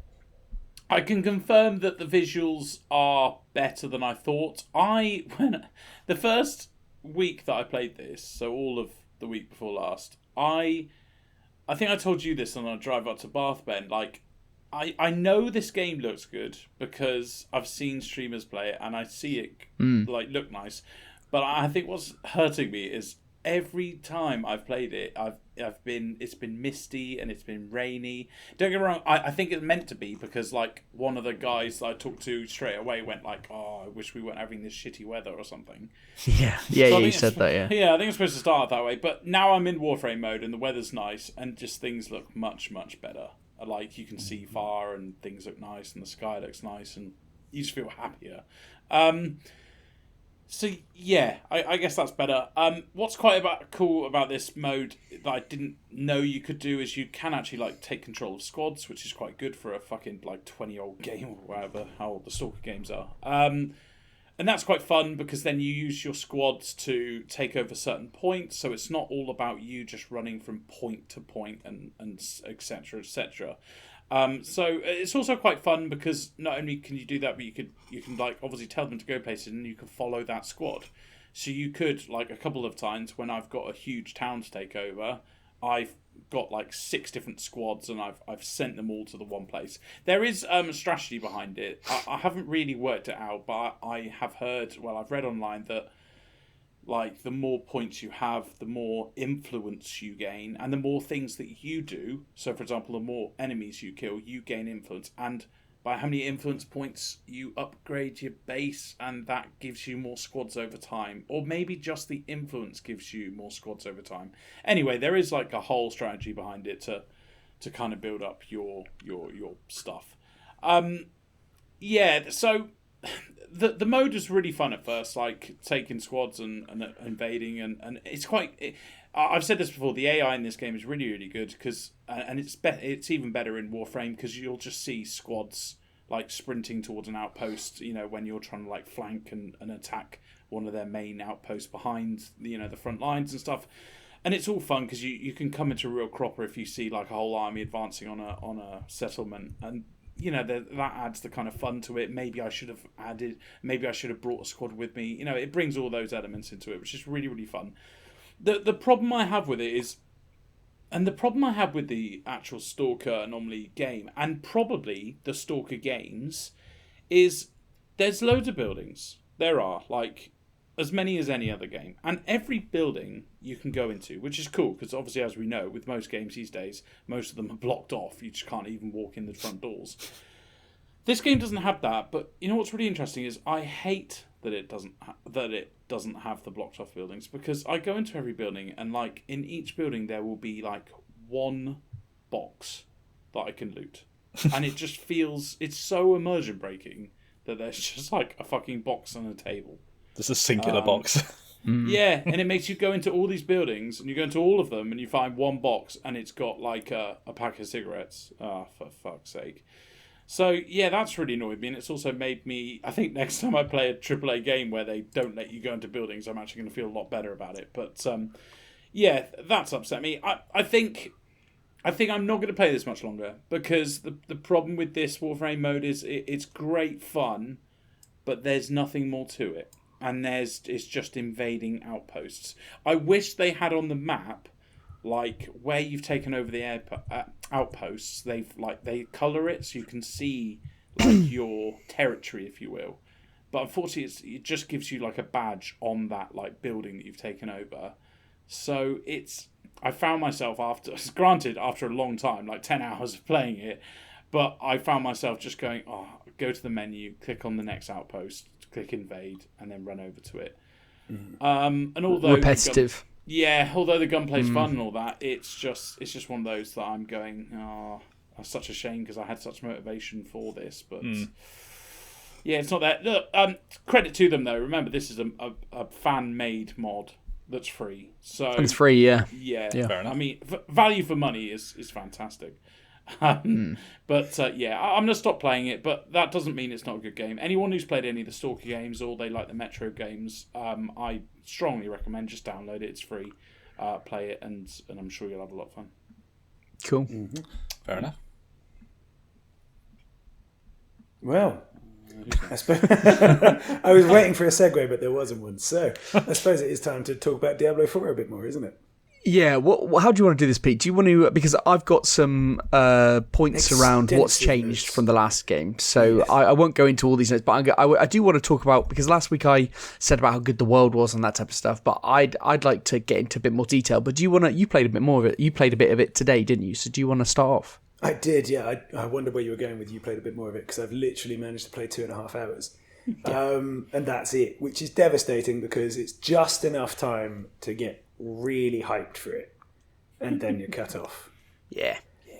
I can confirm that the visuals are better than I thought. When the first week that I played this, so all of the week before last, I think I told you this on our drive up to Bath, Ben. Like, I know this game looks good because I've seen streamers play it and I see it look nice. But I think what's hurting me is every time I've played it, it's been misty and it's been rainy. Don't get me wrong, I think it's meant to be, because like one of the guys that I talked to straight away went like, "Oh, I wish we weren't having this shitty weather or something." Yeah, you said that, yeah. Yeah, I think it's supposed to start that way, but now I'm in Warframe mode and the weather's nice and just things look much, much better. Like, you can see far and things look nice and the sky looks nice and you just feel happier. So yeah, I guess that's better. What's quite cool about this mode that I didn't know you could do is you can actually like take control of squads, which is quite good for a fucking like 20-year-old game or whatever, how old the Stalker games are. And that's quite fun because then you use your squads to take over certain points, so it's not all about you just running from point to point and etc. etc. So it's also quite fun because not only can you do that, but you can like obviously tell them to go places and you can follow that squad. So you could, like, a couple of times when I've got a huge town to take over, I've got like 6 different squads and I've sent them all to the one place. There is a strategy behind it. I haven't really worked it out, but I have heard, I've read online that like the more points you have, the more influence you gain, and the more things that you do. So, for example, the more enemies you kill, you gain influence, and by how many influence points you upgrade your base, and that gives you more squads over time. Or maybe just the influence gives you more squads over time. Anyway, there is like a whole strategy behind it to kind of build up your stuff. So the mode was really fun at first, like taking squads and invading, and it's quite. I've said this before. The AI in this game is really, really good because, and it's even better in Warframe because you'll just see squads like sprinting towards an outpost. You know, when you're trying to like flank and attack one of their main outposts behind the front lines and stuff. And it's all fun because you can come into a real cropper if you see like a whole army advancing on a settlement, and that adds the kind of fun to it. Maybe I should have brought a squad with me. It brings all those elements into it, which is really, really fun. The problem I have with it is, and the problem I have with the actual Stalker Anomaly game, and probably the Stalker games, is there's loads of buildings. There are, like, as many as any other game. And every building you can go into, which is cool, because obviously, as we know, with most games these days, most of them are blocked off. You just can't even walk in the front doors. This game doesn't have that, but you know what's really interesting is I hate that it doesn't have the blocked off buildings, because I go into every building and, like, in each building there will be like one box that I can loot. And it just feels, it's so immersion breaking that there's just like a fucking box on a table. Just a singular box. Yeah, and it makes you go into all these buildings, and you go into all of them, and you find one box, and it's got like a pack of cigarettes. Oh, for fuck's sake. So, yeah, that's really annoyed me, and it's also made me... I think next time I play a AAA game where they don't let you go into buildings, I'm actually going to feel a lot better about it. But, yeah, that's upset me. I think I'm not going to play this much longer, because the problem with this Warframe mode is it's great fun, but there's nothing more to it. And it's just invading outposts. I wish they had on the map... like where you've taken over the outposts, they colour it so you can see like your territory, if you will. But unfortunately, it just gives you like a badge on that like building that you've taken over. So I found myself after a long time, like 10 hours of playing it, but I found myself just going, go to the menu, click on the next outpost, click invade, and then run over to it. And although repetitive. Yeah, although the gunplay's fun and all that, it's just one of those that I'm going, that's such a shame because I had such motivation for this. But yeah, it's not that. Look, credit to them though. Remember, this is a fan-made mod that's free. So and it's free, yeah. Yeah, fair enough. I mean, value for money is fantastic. But yeah, I'm going to stop playing it, but that doesn't mean it's not a good game. Anyone who's played any of the Stalker games or they like the Metro games, I strongly recommend just download it. It's free, play it, and I'm sure you'll have a lot of fun. Cool. Mm-hmm. Fair enough. Well, I suppose I was waiting for a segue, but there wasn't one. So I suppose it is time to talk about Diablo 4 a bit more, isn't it? Yeah, how do you want to do this, Pete? Do you want to, because I've got some points around what's changed from the last game, so yes. I won't go into all these notes, but I do want to talk about, because last week I said about how good the world was and that type of stuff, but I'd like to get into a bit more detail. But you played a bit more of it. You played a bit of it today, didn't you? So do you want to start off? I did, yeah. I wondered where you were going with you played a bit more of it, because I've literally managed to play 2.5 hours. Yeah. And that's it, which is devastating because it's just enough time to get really hyped for it. And then you're cut off. Yeah.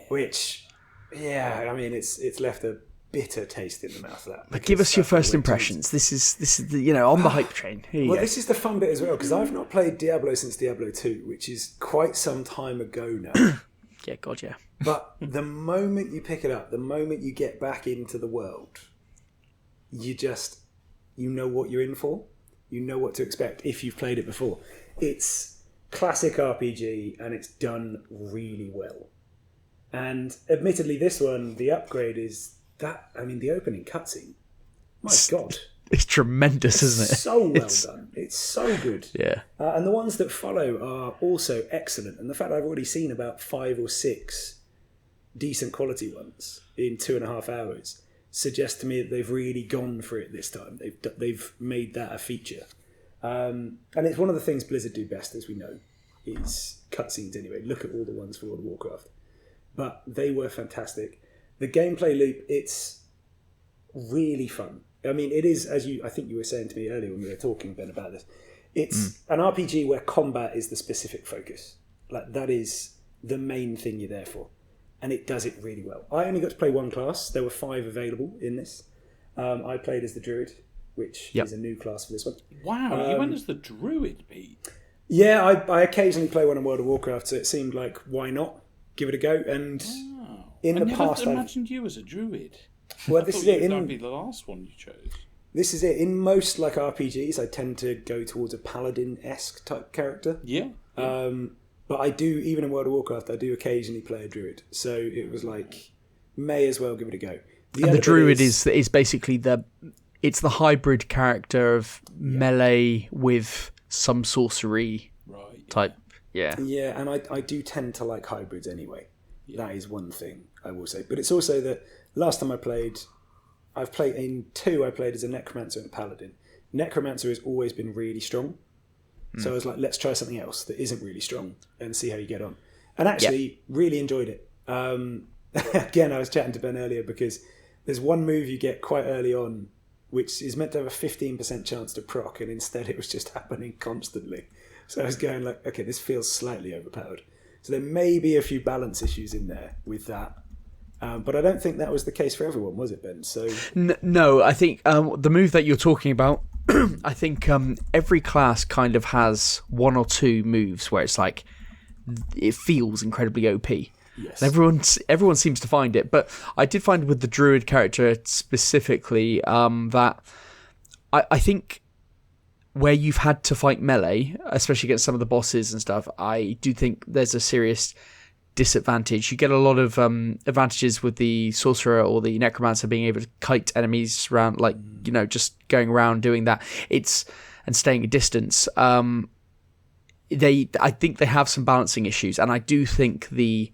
Which, yeah, I mean, it's left a bitter taste in the mouth. That. But give us your first impressions. This is the, on the hype train. Well, this is the fun bit as well, because I've not played Diablo since Diablo 2, which is quite some time ago now. Yeah, God, yeah. But the moment you pick it up, the moment you get back into the world, you know what you're in for. You know what to expect if you've played it before. It's classic RPG, and it's done really well. And admittedly, this one, the upgrade is that. I mean, the opening cutscene. My God, it's tremendous, isn't it? So well done. It's so good. Yeah. And the ones that follow are also excellent. And the fact that I've already seen about 5 or 6 decent quality ones in 2.5 hours suggests to me that they've really gone for it this time. They've made that a feature. And it's one of the things Blizzard do best, as we know, is cutscenes anyway. Look at all the ones for World of Warcraft. But they were fantastic. The gameplay loop, it's really fun. I mean, it is, I think you were saying to me earlier when we were talking, Ben, about this. It's an RPG where combat is the specific focus. Like, that is the main thing you're there for. And it does it really well. I only got to play one class. There were 5 available in this. I played as the Druid, which is a new class for this one. Wow, you went as the Druid, Pete. Yeah, I occasionally play one in World of Warcraft, so it seemed like, why not? Give it a go. And in the past, I imagined you as a Druid. Well, this is it. That'd be the last one you chose. This is it. In most like RPGs, I tend to go towards a paladin-esque type character. Yeah. But I do, even in World of Warcraft, I do occasionally play a Druid. So it was like, may as well give it a go. The Druid is basically it's the hybrid character of melee with some sorcery. Right. type. Yeah. Yeah, and I do tend to like hybrids anyway. That is one thing I will say. But it's also that last time I played in 2, I played as a Necromancer and a Paladin. Necromancer has always been really strong. So I was like, let's try something else that isn't really strong and see how you get on. And actually, really enjoyed it. Again, I was chatting to Ben earlier because there's one move you get quite early on which is meant to have a 15% chance to proc, and instead it was just happening constantly. So I was going like, okay, this feels slightly overpowered. So there may be a few balance issues in there with that. But I don't think that was the case for everyone, was it, Ben? So no, I think the move that you're talking about, I think every class kind of has one or two moves where it's like it feels incredibly OP. Yes. Everyone seems to find it, but I did find with the druid character specifically that I think where you've had to fight melee, especially against some of the bosses and stuff, I do think there's a serious disadvantage. You get a lot of advantages with the sorcerer or the necromancer being able to kite enemies around, like, you know, just going around doing that. And staying a distance. I think they have some balancing issues, and I do think the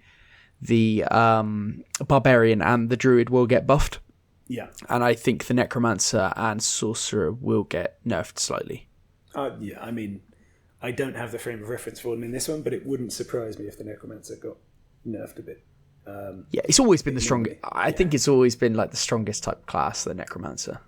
barbarian and the druid will get buffed. Yeah. And I think the necromancer and sorcerer will get nerfed slightly. Yeah, I mean, I don't have the frame of reference for them in this one, but it wouldn't surprise me if the necromancer got nerfed a bit. Yeah, it's always been the strongest. I think it's always been like the strongest type class, the necromancer.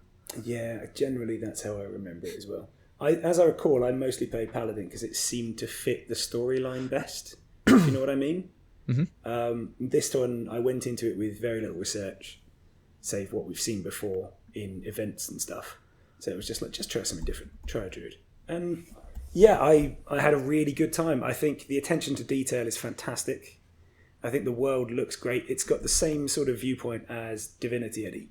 Yeah, generally that's how I remember it as well. As I recall, I mostly played Paladin because it seemed to fit the storyline best, if you know what I mean. Mm-hmm. This one, I went into it with very little research, save what we've seen before in events and stuff. So it was just like, just try something different. Try a druid. And yeah, I had a really good time. I think the attention to detail is fantastic. I think the world looks great. It's got the same sort of viewpoint as Divinity, Eddie.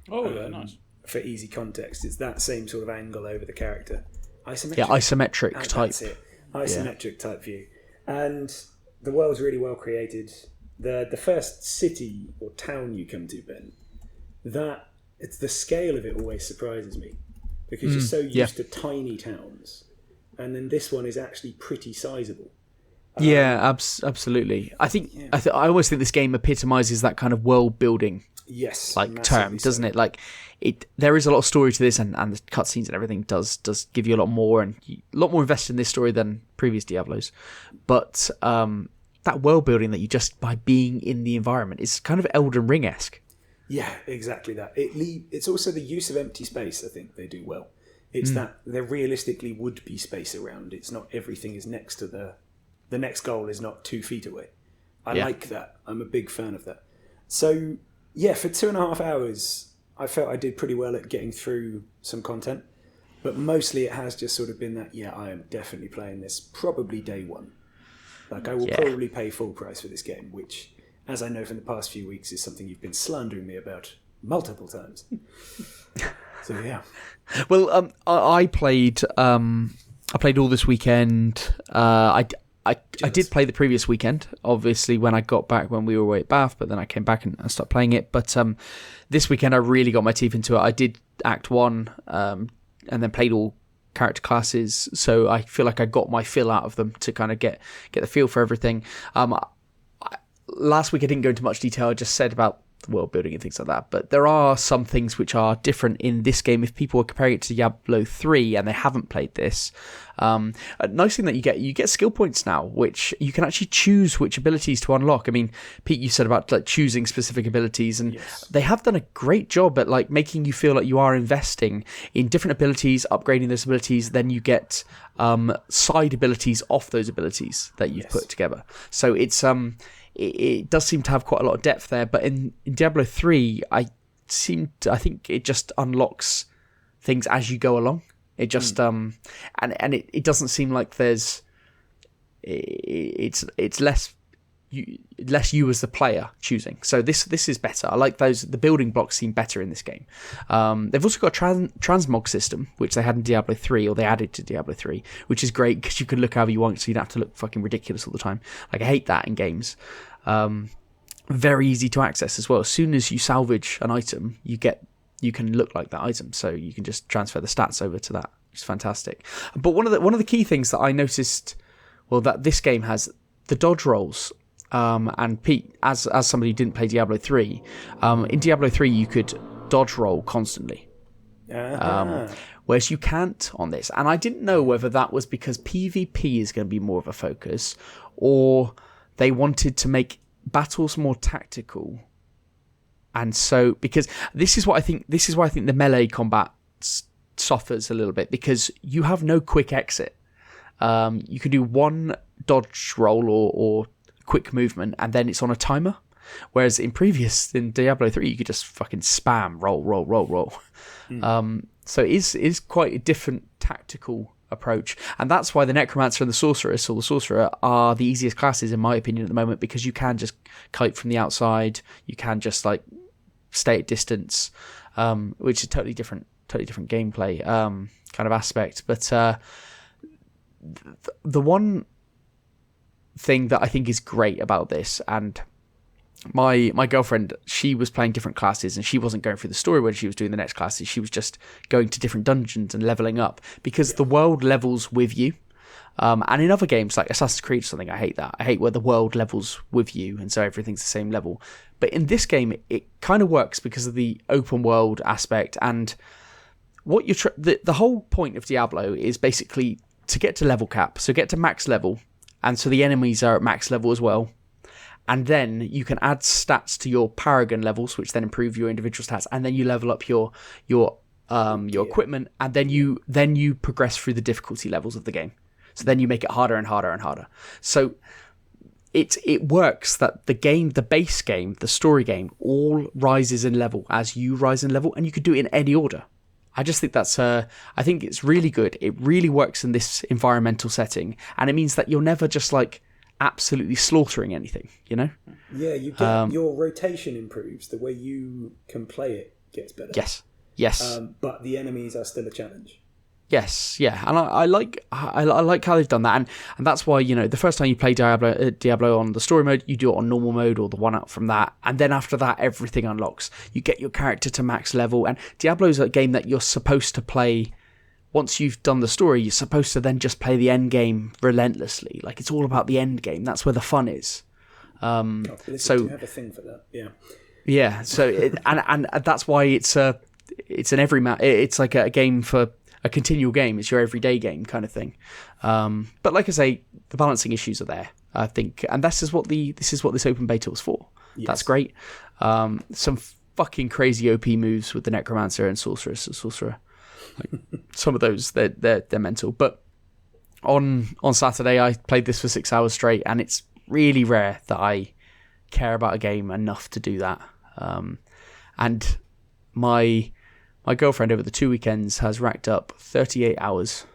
Oh, yeah, nice. For easy context, it's that same sort of angle over the character. Isometric? Yeah, isometric type. That's it. Isometric type view. And the world's really well created. The first city or town you come to, Ben, it's the scale of it always surprises me. Because you're so used to tiny towns. And then this one is actually pretty sizable. Absolutely. I think I always think this game epitomizes that kind of world building, term, doesn't it? Like there is a lot of story to this, and the cutscenes and everything does give you a lot more, and a lot more invested in this story than previous Diablos. But that world building that you just by being in the environment is kind of Elden Ring-esque. Yeah, exactly that. It's also the use of empty space. I think they do well. It's that there realistically would be space around. It's not everything is next to the next goal is not 2 feet away. I like that. I'm a big fan of that. So yeah, for 2.5 hours, I felt I did pretty well at getting through some content, but mostly it has just sort of been that, I am definitely playing this probably day one. Like I will probably pay full price for this game, which, as I know from the past few weeks, is something you've been slandering me about multiple times. So yeah. Well, I played all this weekend. I did play the previous weekend, obviously, when I got back when we were away at Bath, but then I came back and started playing it. But this weekend I really got my teeth into it. I did Act 1 and then played all character classes, so I feel like I got my fill out of them to kind of get the feel for everything. Last week I didn't go into much detail. I just said about the world building and things like that, but there are some things which are different in this game. If people are comparing it to Diablo 3 and they haven't played this, a nice thing that you get skill points now, which you can actually choose which abilities to unlock. I mean, Pete, you said about like choosing specific abilities, and they have done a great job at like making you feel like you are investing in different abilities, upgrading those abilities. Then you get side abilities off those abilities that you've put together. So it's it does seem to have quite a lot of depth there, but in Diablo 3, I think it just unlocks things as you go along. It just and it doesn't seem like there's it's less you as the player choosing. So this is better. I like the building blocks seem better in this game. They've also got a transmog system, which they had in Diablo 3, or they added to Diablo 3, which is great because you can look however you want, so you don't have to look fucking ridiculous all the time. Like I hate that in games. Very easy to access as well. As soon as you salvage an item, you can look like that item, so you can just transfer the stats over to that. It's fantastic. But one of the key things that I noticed well, that this game has the dodge rolls. And Pete, as somebody who didn't play Diablo 3, in Diablo 3 you could dodge roll constantly. Whereas you can't on this. And I didn't know whether that was because PvP is going to be more of a focus, or they wanted to make battles more tactical. And so, because this is why I think the melee combat suffers a little bit, because you have no quick exit. You can do one dodge roll or quick movement, and then it's on a timer. Whereas in Diablo 3, you could just fucking spam roll. So it is quite a different tactical approach, and that's why the Necromancer and the Sorceress or the Sorcerer are the easiest classes in my opinion at the moment, because you can just kite from the outside, you can just like stay at distance, which is totally different gameplay kind of aspect. But the one thing that I think is great about this, and my girlfriend, she was playing different classes and she wasn't going through the story when she was doing the next classes. She was just going to different dungeons and leveling up, because the world levels with you. And in other games like Assassin's Creed or something, I hate that. I hate where the world levels with you and so everything's the same level. But in this game, it kind of works because of the open world aspect, and what the whole point of Diablo is basically to get to level cap, so get to max level, and so the enemies are at max level as well. And then you can add stats to your Paragon levels, which then improve your individual stats, and then you level up your equipment, and then you progress through the difficulty levels of the game. So then you make it harder and harder and harder. So it works that the base game, the story game, all rises in level as you rise in level, and you could do it in any order. I just think I think it's really good. It really works in this environmental setting, and it means that you're never just like absolutely slaughtering anything, you know? Yeah, you get your rotation improves. The way you can play it gets better. Yes. But the enemies are still a challenge. Yes, yeah, and I like how they've done that, and that's why, you know, the first time you play Diablo on the story mode, you do it on normal mode or the one up from that, and then after that everything unlocks. You get your character to max level, and Diablo's a game that you're supposed to play. Once you've done the story, you're supposed to then just play the end game relentlessly. Like, it's all about the end game. That's where the fun is. So you have a thing for that, yeah. Yeah. So and that's why it's an it's like a game for a continual game. It's your everyday game kind of thing. But like I say, the balancing issues are there, I think, and this is what this open beta was for. Yes. That's great. Some fucking crazy OP moves with the Necromancer and Sorcerer. Like, some of those they're mental. But on Saturday I played this for 6 hours straight, and it's really rare that I care about a game enough to do that. And my girlfriend over the 2 weekends has racked up 38 hours.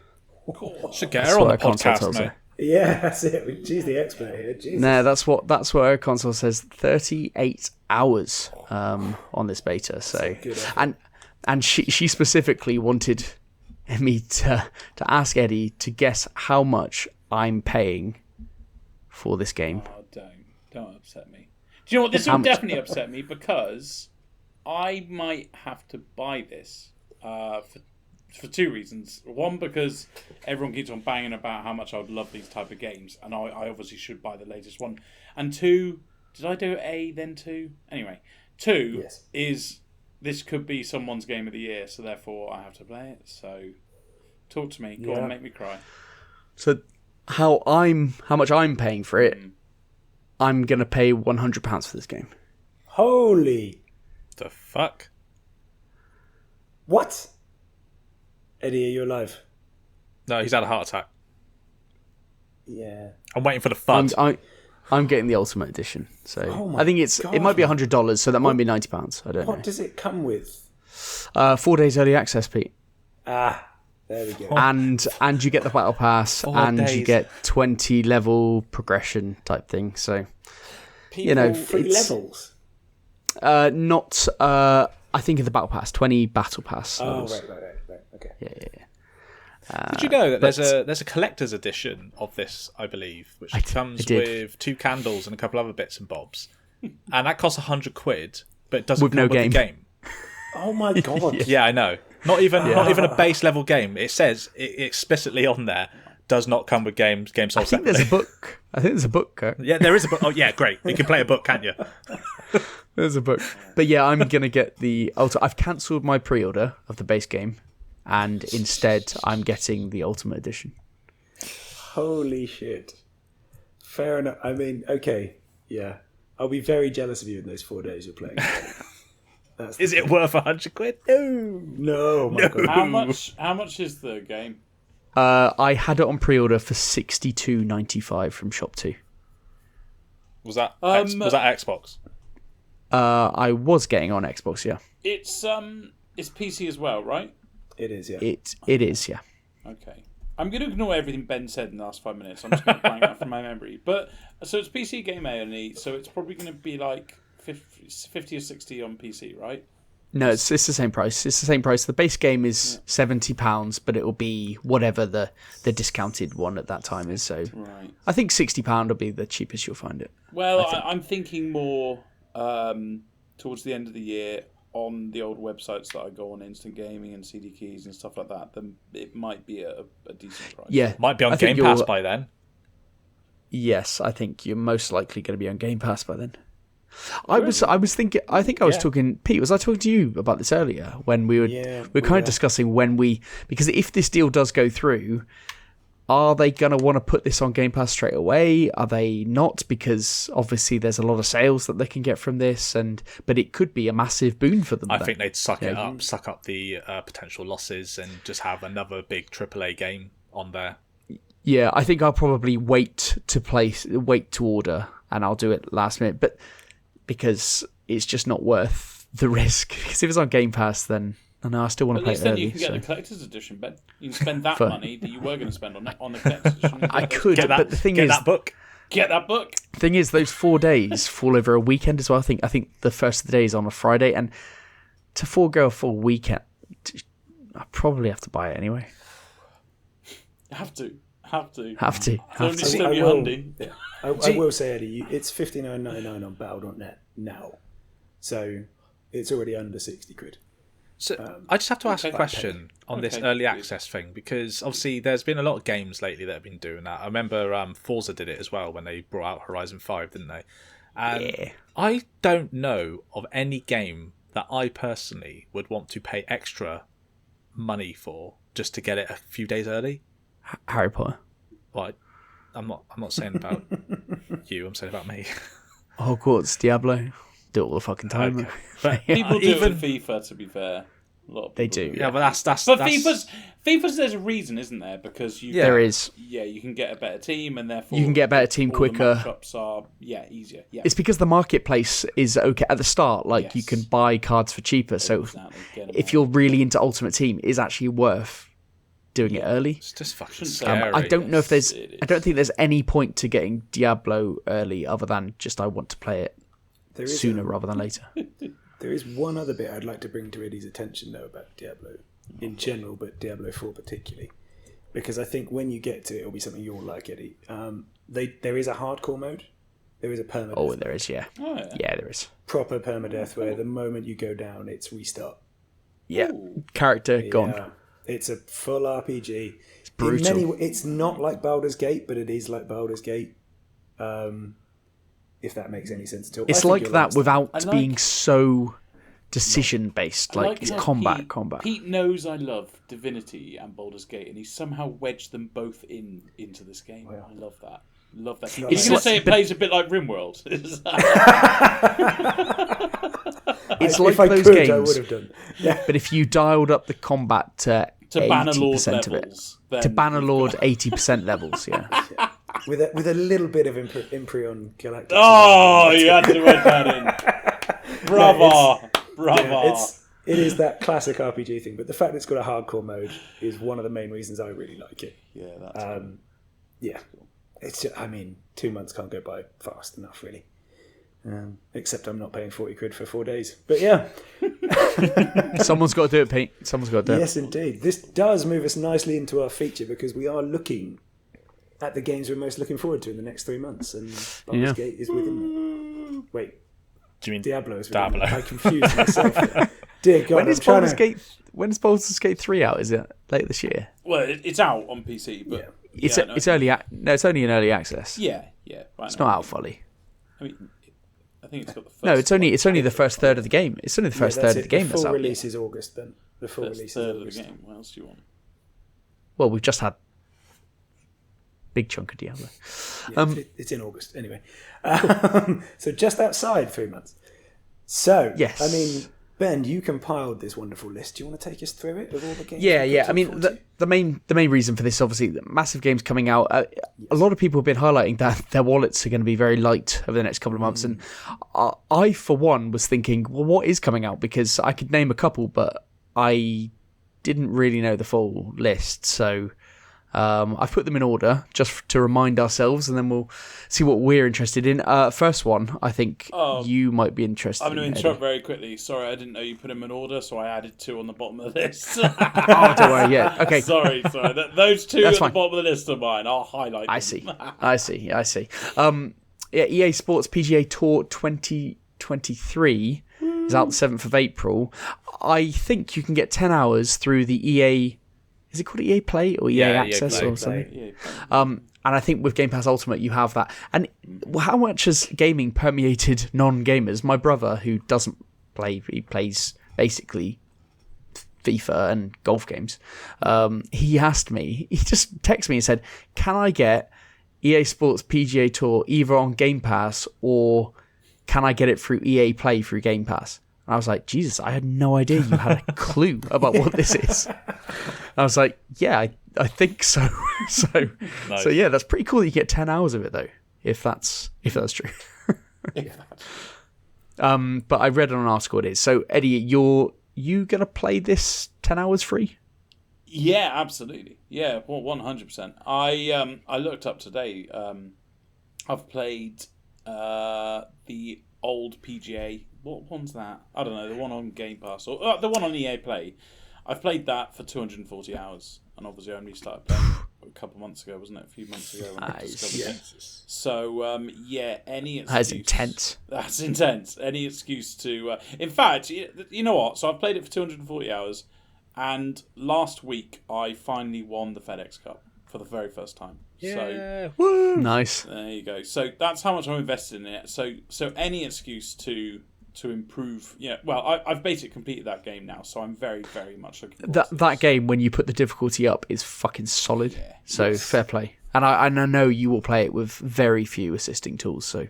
Should get her on the podcast, mate. Yeah, that's it. She's the expert here. Jesus. No, that's what her console says. 38 hours on this beta. So and she specifically wanted me to ask Eddie to guess how much I'm paying for this game. Oh, don't upset me. Do you know what? This will definitely upset me, because I might have to buy this for two reasons. One, because everyone keeps on banging about how much I would love these type of games, and I obviously should buy the latest one. And two, did I do A then two? Anyway, two is this could be someone's game of the year, so therefore I have to play it. So talk to me. Go on, make me cry. So how much I'm paying for it? I'm gonna pay £100 for this game. Holy. The fuck? What? Eddie, are you alive? No, he's had a heart attack. Yeah. I'm waiting for the FUD. I'm getting the Ultimate Edition, so I think it might be $100, so that might be £90. I don't know. What does it come with? 4 days early access, Pete. Ah, there we go. And you get the battle pass, 4 days. You get 20 level progression type thing. So People, you know, it's levels. Not. I think of the battle pass, 20 battle pass. Oh, right. Okay. Yeah. Did you know that there's a collector's edition of this, I believe, which comes with 2 candles and a couple other bits and bobs, and that costs £100, but it doesn't come with the game. Oh my god! Yeah, I know. Not even a base level game. It says explicitly on there, does not come with games sold I think there's a book. Yeah, there is a book. Oh, yeah, great. You can play a book, can't you? There's a book. But yeah, I'm going to get the Ultimate. I've cancelled my pre-order of the base game, and instead I'm getting the Ultimate Edition. Holy shit. Fair enough. I mean, okay, yeah. I'll be very jealous of you in those 4 days you're playing. Is it worth £100? No. My God. How much is the game? I had it on pre-order for $62.95 from Shop 2. Was that Xbox? I was getting on Xbox, yeah. It's PC as well, right? It is, yeah. It is, yeah. Okay. I'm going to ignore everything Ben said in the last 5 minutes. I'm just going to blank that from my memory. But so it's PC game only, so it's probably going to be like 50 or 60 on PC, right? No, it's the same price. It's the same price. The base game is £70, but it will be whatever the discounted one at that time is. So right. I think £60 will be the cheapest you'll find it. Well, I'm thinking more towards the end of the year on the old websites that I go on, Instant Gaming and CD Keys and stuff like that. Then it might be a decent price. Yeah, might be on Game Pass by then. Yes, I think you're most likely going to be on Game Pass by then. I was thinking. I think I was talking. Pete, was I talking to you about this earlier when we were kind of discussing because if this deal does go through, are they going to want to put this on Game Pass straight away? Are they not? Because obviously there's a lot of sales that they can get from this, but it could be a massive boon for them. I think they'd suck up the potential losses, and just have another big AAA game on there. Yeah, I think I'll probably wait to order, and I'll do it last minute, but because it's just not worth the risk. Because if it's on Game Pass, then I still want to play it early. At least then you can get the collector's edition, Ben. You can spend that money that you were going to spend on the collector's edition. I could, but the thing is, that book. Get that book. The thing is, those 4 days fall over a weekend as well. I think the first of the day is on a Friday, and to forego a full weekend, I probably have to buy it anyway. Have to. It's only handy. Yeah. I will say, Eddie, it's $59.99 on Battle.net now, so it's already under £60. So I just have to ask a question on this early access thing, because obviously there's been a lot of games lately that have been doing that. I remember Forza did it as well when they brought out Horizon 5, didn't they? And I don't know of any game that I personally would want to pay extra money for just to get it a few days early. Harry Potter. Well, I'm not saying about you. I'm saying about me. Hogwarts, Diablo, do it all the fucking time. Okay. But people do it with FIFA. To be fair, a lot of they do. Yeah, but that's. But FIFA's there's a reason, isn't there? Because there is. Yeah, you can get a better team, and therefore you can get a better team quicker. The matchups are easier. Yeah, it's because the marketplace is okay at the start. Like you can buy cards for cheaper. So if you're really into Ultimate Team, it's actually worth doing it early. It's just fucking scary. I don't know if there's. I don't think there's any point to getting Diablo early other than just I want to play it sooner rather than later. There is one other bit I'd like to bring to Eddie's attention though about Diablo in general, but Diablo 4 particularly, because I think when you get to it, it'll be something you'll like, Eddie. There is a hardcore mode. There is a permadeath. Oh, there is, yeah. Oh, yeah. Yeah, there is. Proper permadeath where the moment you go down, it's restart. Yeah. Character gone. It's a full RPG. It's brutal. It's not like Baldur's Gate, but it is like Baldur's Gate. If that makes any sense at all. It's like that without being so decision based. Like it's combat. Pete knows I love Divinity and Baldur's Gate, and he's somehow wedged them both into this game. Wow. I love that. You're going to say it plays a bit like RimWorld. It's like those games. I would have done. Yeah. But if you dialed up the combat to 80% of it, to Bannerlord 80% levels, yeah. With a little bit of Imprion Galactic. Oh, you had to work that in. Bravo. It is that classic RPG thing, but the fact that it's got a hardcore mode is one of the main reasons I really like it. Yeah, that's yeah. It's just, 2 months can't go by fast enough, really. Except I'm not paying £40 for 4 days. But yeah. Someone's got to do it, Pete. Someone's got to do it. Yes, indeed. This does move us nicely into our feature because we are looking at the games we're most looking forward to in the next 3 months. And Baldur's Gate is within them. Wait. Do you mean Diablo is Diablo? I confused myself. Dear God, when is Baldur's Gate 3 out? Is it later this year? Well, it's out on PC, but it's early. No, it's only in early access. Yeah. It's not out fully. I mean, I think it's got the first. No, it's only the first third of the game. It's only the first third of the game that's out. The full release is August then. The full release third is August. of the game. What else do you want? Well, we've just had big chunk of Diablo. Yeah, it's in August anyway. So just outside 3 months. So yes, I mean, Ben, you compiled this wonderful list. Do you want to take us through it of all the games? Yeah. I mean, the main reason for this, obviously, the massive games coming out. A lot of people have been highlighting that their wallets are going to be very light over the next couple of months, and I, for one, was thinking, well, what is coming out? Because I could name a couple, but I didn't really know the full list, so. I've put them in order just to remind ourselves, and then we'll see what we're interested in. First one, I think you might be interested in. I'm going to interrupt very quickly. Sorry, I didn't know you put them in order, so I added 2 on the bottom of the list. Oh, don't worry, yeah. Okay. Sorry. Those 2 at the bottom of the list are mine. I'll highlight them. I see. EA Sports PGA Tour 2023 is out the 7th of April. I think you can get 10 hours through the EA... Is it called EA Play or EA Access or something? EA and I think with Game Pass Ultimate you have that. And how much has gaming permeated non-gamers? My brother, who doesn't play, he plays basically FIFA and golf games. He asked me, he just texted me and said, can I get EA Sports PGA Tour either on Game Pass or can I get it through EA Play through Game Pass? And I was like, Jesus, I had no idea you had a clue about what this is. I was like, yeah, I think so. So yeah, that's pretty cool that you get 10 hours of it though, if that's true. But I read on an article it is. So Eddie, you gonna play this 10 hours free? Yeah, absolutely. Yeah, 100%. I looked up today. I've played the old PGA. What one's that? I don't know. The one on Game Pass or the one on EA Play. I've played that for 240 hours, and obviously I only started playing a couple months ago, wasn't it? A few months ago when I discovered it. So any excuse. That's intense. That's intense. Any excuse to. In fact, you know what? So I've played it for 240 hours, and last week I finally won the FedEx Cup for the very first time. Yeah. Woo! Nice. There you go. So that's how much I'm invested in it. So any excuse to improve. Yeah, well, I've basically completed that game now, so I'm very, very much looking forward to that game, when you put the difficulty up, is fucking solid. Yeah. So fair play. And I know you will play it with very few assisting tools. So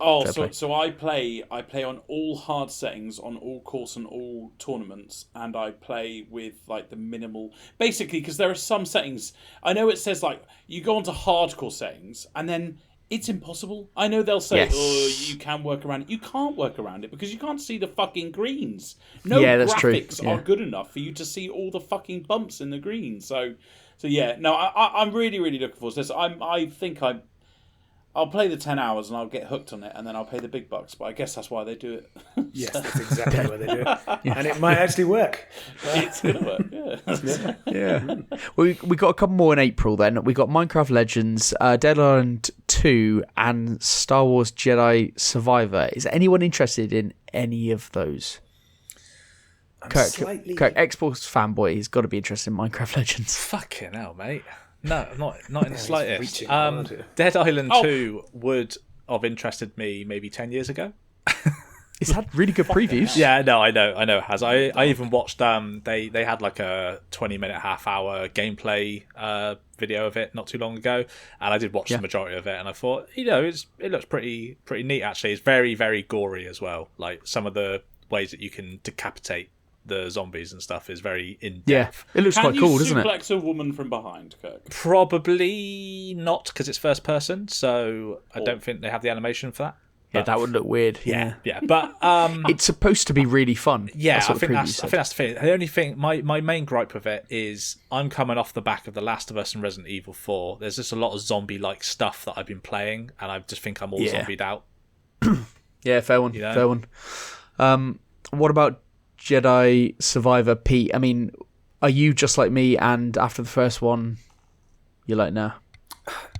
so I play on all hard settings on all course and all tournaments, and I play with like the minimal, basically, because there are some settings. I know it says like you go onto hardcore settings, and then it's impossible. I know they'll say, you can work around it. You can't work around it because you can't see the fucking greens. No graphics are good enough for you to see all the fucking bumps in the greens. So yeah, no, I'm really, really looking forward to this. I think I'll play the 10 hours and I'll get hooked on it, and then I'll pay the big bucks. But I guess that's why they do it. Yes, that's exactly why they do it. And it might actually work. It's going to work, yeah. Well, we got a couple more in April then. We got Minecraft Legends, Dead Island 2, and Star Wars Jedi Survivor. Is anyone interested in any of those? Kirk, Xbox fanboy, he's got to be interested in Minecraft Legends. Fucking hell, mate. No, not in the slightest. Dead Island 2 would have interested me maybe 10 years ago. It's had really good previews. Yeah, no, I know it has. I even watched they had like a 20-minute, half-hour gameplay video of it not too long ago, and I did watch the majority of it, and I thought, it looks pretty neat actually. It's very, very gory as well. Like some of the ways that you can decapitate the zombies and stuff is very in-depth. Yeah, it looks quite cool, doesn't it? Can you suplex a woman from behind, Kirk? Probably not, because it's first person, so I don't think they have the animation for that. Yeah, that would look weird. Yeah. But it's supposed to be really fun. Yeah, I think that's the thing. The only thing, my main gripe with it is I'm coming off the back of The Last of Us and Resident Evil 4. There's just a lot of zombie-like stuff that I've been playing, and I just think I'm all zombied out. Yeah, fair one. Fair one. What about Jedi Survivor, Pete? I mean, are you just like me, and after the first one, you're like, nah?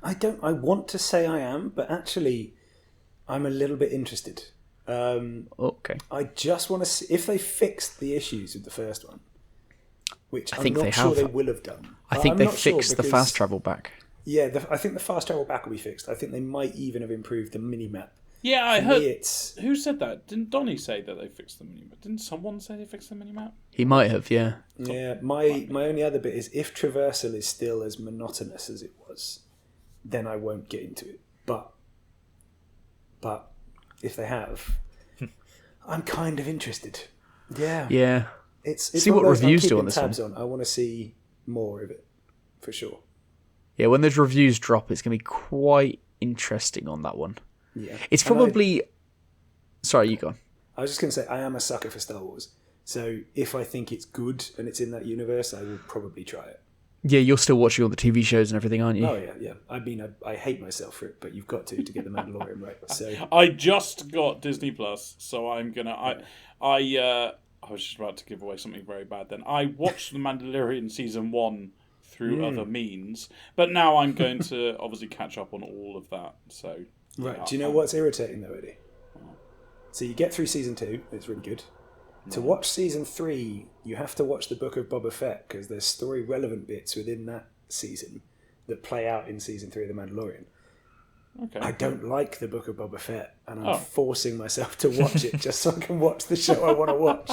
I want to say I am, but actually, I'm a little bit interested. Okay. I just want to see if they fixed the issues with the first one, which I think I'm not sure they will have done. I think they fixed the fast travel back. Yeah, I think the fast travel back will be fixed. I think they might even have improved the mini-map. Yeah, I heard. Who said that? Didn't Donnie say that they fixed the mini-map? Didn't someone say they fixed the mini-map? He might have, yeah. Yeah, my only other bit is if traversal is still as monotonous as it was, then I won't get into it. But if they have, I'm kind of interested. Yeah. Yeah. It's see what reviews do on this one. I want to see more of it, for sure. Yeah, when those reviews drop, it's going to be quite interesting on that one. Yeah. It's probably... Sorry, you go on. I was just going to say, I am a sucker for Star Wars. So if I think it's good and it's in that universe, I will probably try it. Yeah, you're still watching all the TV shows and everything, aren't you? Oh, yeah. I mean, I hate myself for it, but you've got to get the Mandalorian right. So I just got Disney Plus, so I'm going to... I was just about to give away something very bad then. I watched The Mandalorian Season 1 through other means, but now I'm going to obviously catch up on all of that. So right, do you know what's irritating though, Eddie? So you get through Season 2, it's really good. To watch Season 3, you have to watch the Book of Boba Fett, because there's story-relevant bits within that season that play out in Season 3 of The Mandalorian. Okay. I don't like the Book of Boba Fett, and I'm forcing myself to watch it just so I can watch the show I want to watch.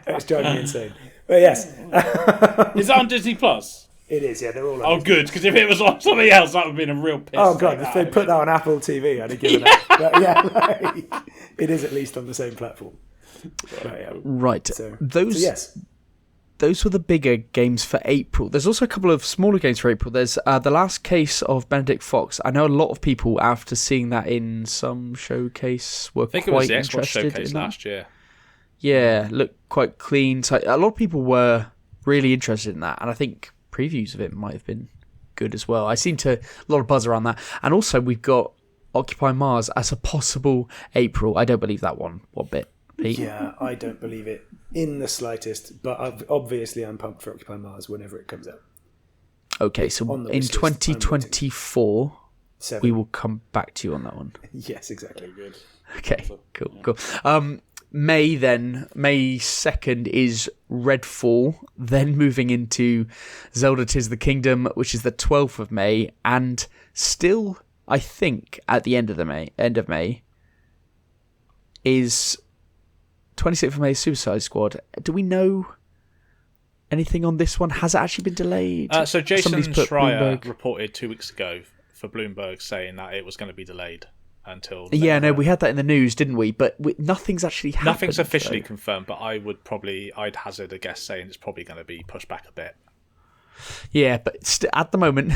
It's driving me insane. But yes. Is that on Disney Plus? It is, yeah. They're all on Oh, good, because if it was on something else, that would have been a real piss. Oh, God, if they put that on Apple TV, I'd have given up. But yeah, it is at least on the same platform. Right. So yes. Those were the bigger games for April. There's also a couple of smaller games for April. There's The Last Case of Benedict Fox. I know a lot of people, after seeing that in some showcase, were quite interested. I think it was the Xbox showcase last year. Yeah, looked quite clean. So a lot of people were really interested in that, and I think previews of it might have been good as well. I seem to a lot of buzz around that. And also we've got Occupy Mars as a possible April. I don't believe that one bit. Pete? Yeah, I don't believe it in the slightest, but obviously I'm pumped for Occupy Mars whenever it comes out. Okay, so in 2024, we will come back to you on that one. Yes, exactly. Good. Okay, cool. May 2nd is Redfall, then moving into Zelda Tears of the Kingdom, which is the 12th of May, and still, I think, at the end of May, is 26th of May, Suicide Squad. Do we know anything on this one? Has it actually been delayed? So Jason Schreier reported 2 weeks ago for Bloomberg saying that it was going to be delayed until... Yeah, no, we had that in the news, didn't we? But nothing's actually happened. Nothing's officially confirmed, but I'd hazard a guess saying it's probably going to be pushed back a bit. Yeah, but at the moment,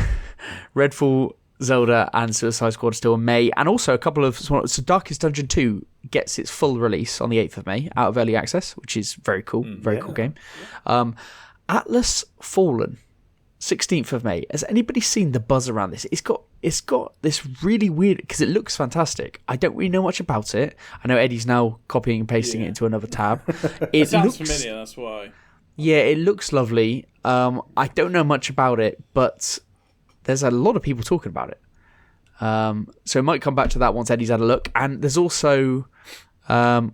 Redfall, Zelda and Suicide Squad are still in May, and also a couple of... So Darkest Dungeon 2 gets its full release on the 8th of May, out of Early Access, which is very cool, cool game. Atlas Fallen, 16th of May. Has anybody seen the buzz around this? It's got this really weird... Because it looks fantastic. I don't really know much about it. I know Eddie's now copying and pasting it into another tab. It sounds familiar, that's why. Yeah, it looks lovely. I don't know much about it, but... There's a lot of people talking about it. So I might come back to that once Eddie's had a look. And there's also... oh,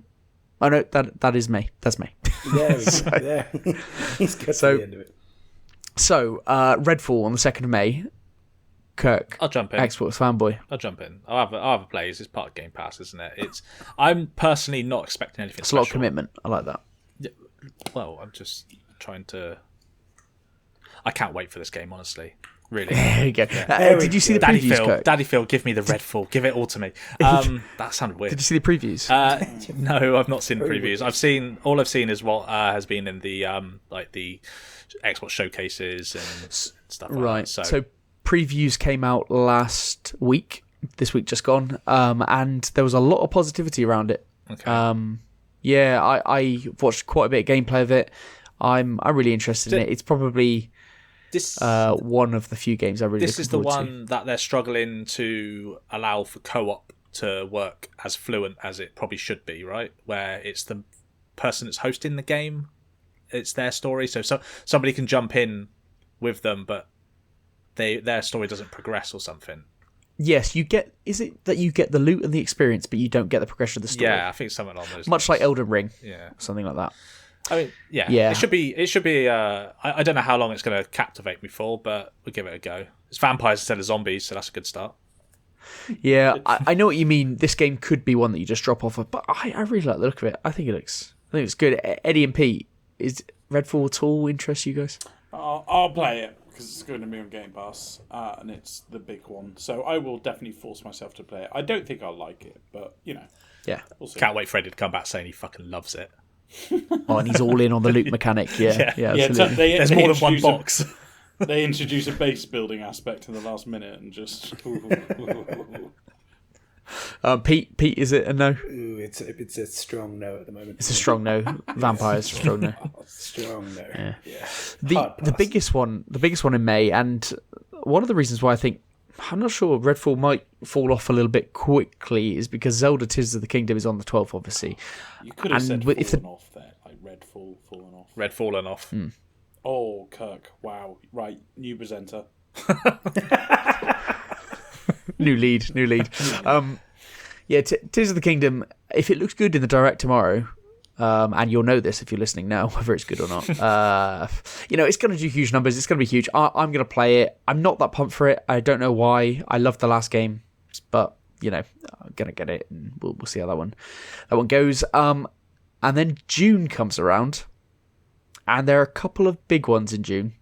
no, that is May. That's May. There we go. There. He's got to the end of it. So, Redfall on the 2nd of May. Kirk. I'll jump in. Xbox fanboy. I'll jump in. I'll have a play. It's part of Game Pass, isn't it? I'm personally not expecting anything special. A lot of commitment. I like that. Yeah, well, I'm just trying to... I can't wait for this game, honestly. Really. There you go. Did you see the previews, Kirk? Daddy Phil, give me the Redfall. Give it all to me. That sounded weird. Did you see the previews? No, I've not seen the previews. I've seen is what has been in the the Xbox showcases and stuff like right. that. So previews came out last week, this week just gone, and there was a lot of positivity around it. Okay. Yeah, I watched quite a bit of gameplay of it. I'm really interested in it. It's probably one of the few games I really. This is the one that they're struggling to allow for co-op to work as fluent as it probably should be, right? Where it's the person that's hosting the game, it's their story, so somebody can jump in with them, but their story doesn't progress or something. Yes, you get. Is it that you get the loot and the experience, but you don't get the progression of the story? Yeah, I think something on those. Much like Elden Ring. Yeah, something like that. I mean, yeah. It should be. I don't know how long it's going to captivate me for, but we'll give it a go. It's vampires instead of zombies, so that's a good start. Yeah, I know what you mean. This game could be one that you just drop off of, but I really like the look of it. I think it's good. Eddie and Pete, is Redfall at all interest you guys? I'll play it because it's going to be on Game Pass, and it's the big one. So I will definitely force myself to play it. I don't think I'll like it, but yeah, we'll see. Can't wait for Eddie to come back saying he fucking loves it. Oh, and he's all in on the loot mechanic. Yeah, absolutely. There's more than one box. They introduce a base building aspect in the last minute and just. Pete, is it a no? Ooh, it's a strong no at the moment. It's a strong no. Vampires, strong no. Strong no. Yeah. The biggest one in May, and one of the reasons why I think I'm not sure Redfall might fall off a little bit quickly is because Zelda: Tears of the Kingdom is on the 12th, obviously. You could have said fallen off there, like Redfall fallen off. Red fallen off. Oh, Kirk! Wow, right, new presenter. New lead. Tears of the Kingdom, if it looks good in the direct tomorrow, and you'll know this if you're listening now, whether it's good or not, it's going to do huge numbers. It's going to be huge. I'm going to play it. I'm not that pumped for it. I don't know why. I loved the last game, but, I'm going to get it, and we'll see how that one goes. And then June comes around, and there are a couple of big ones in June.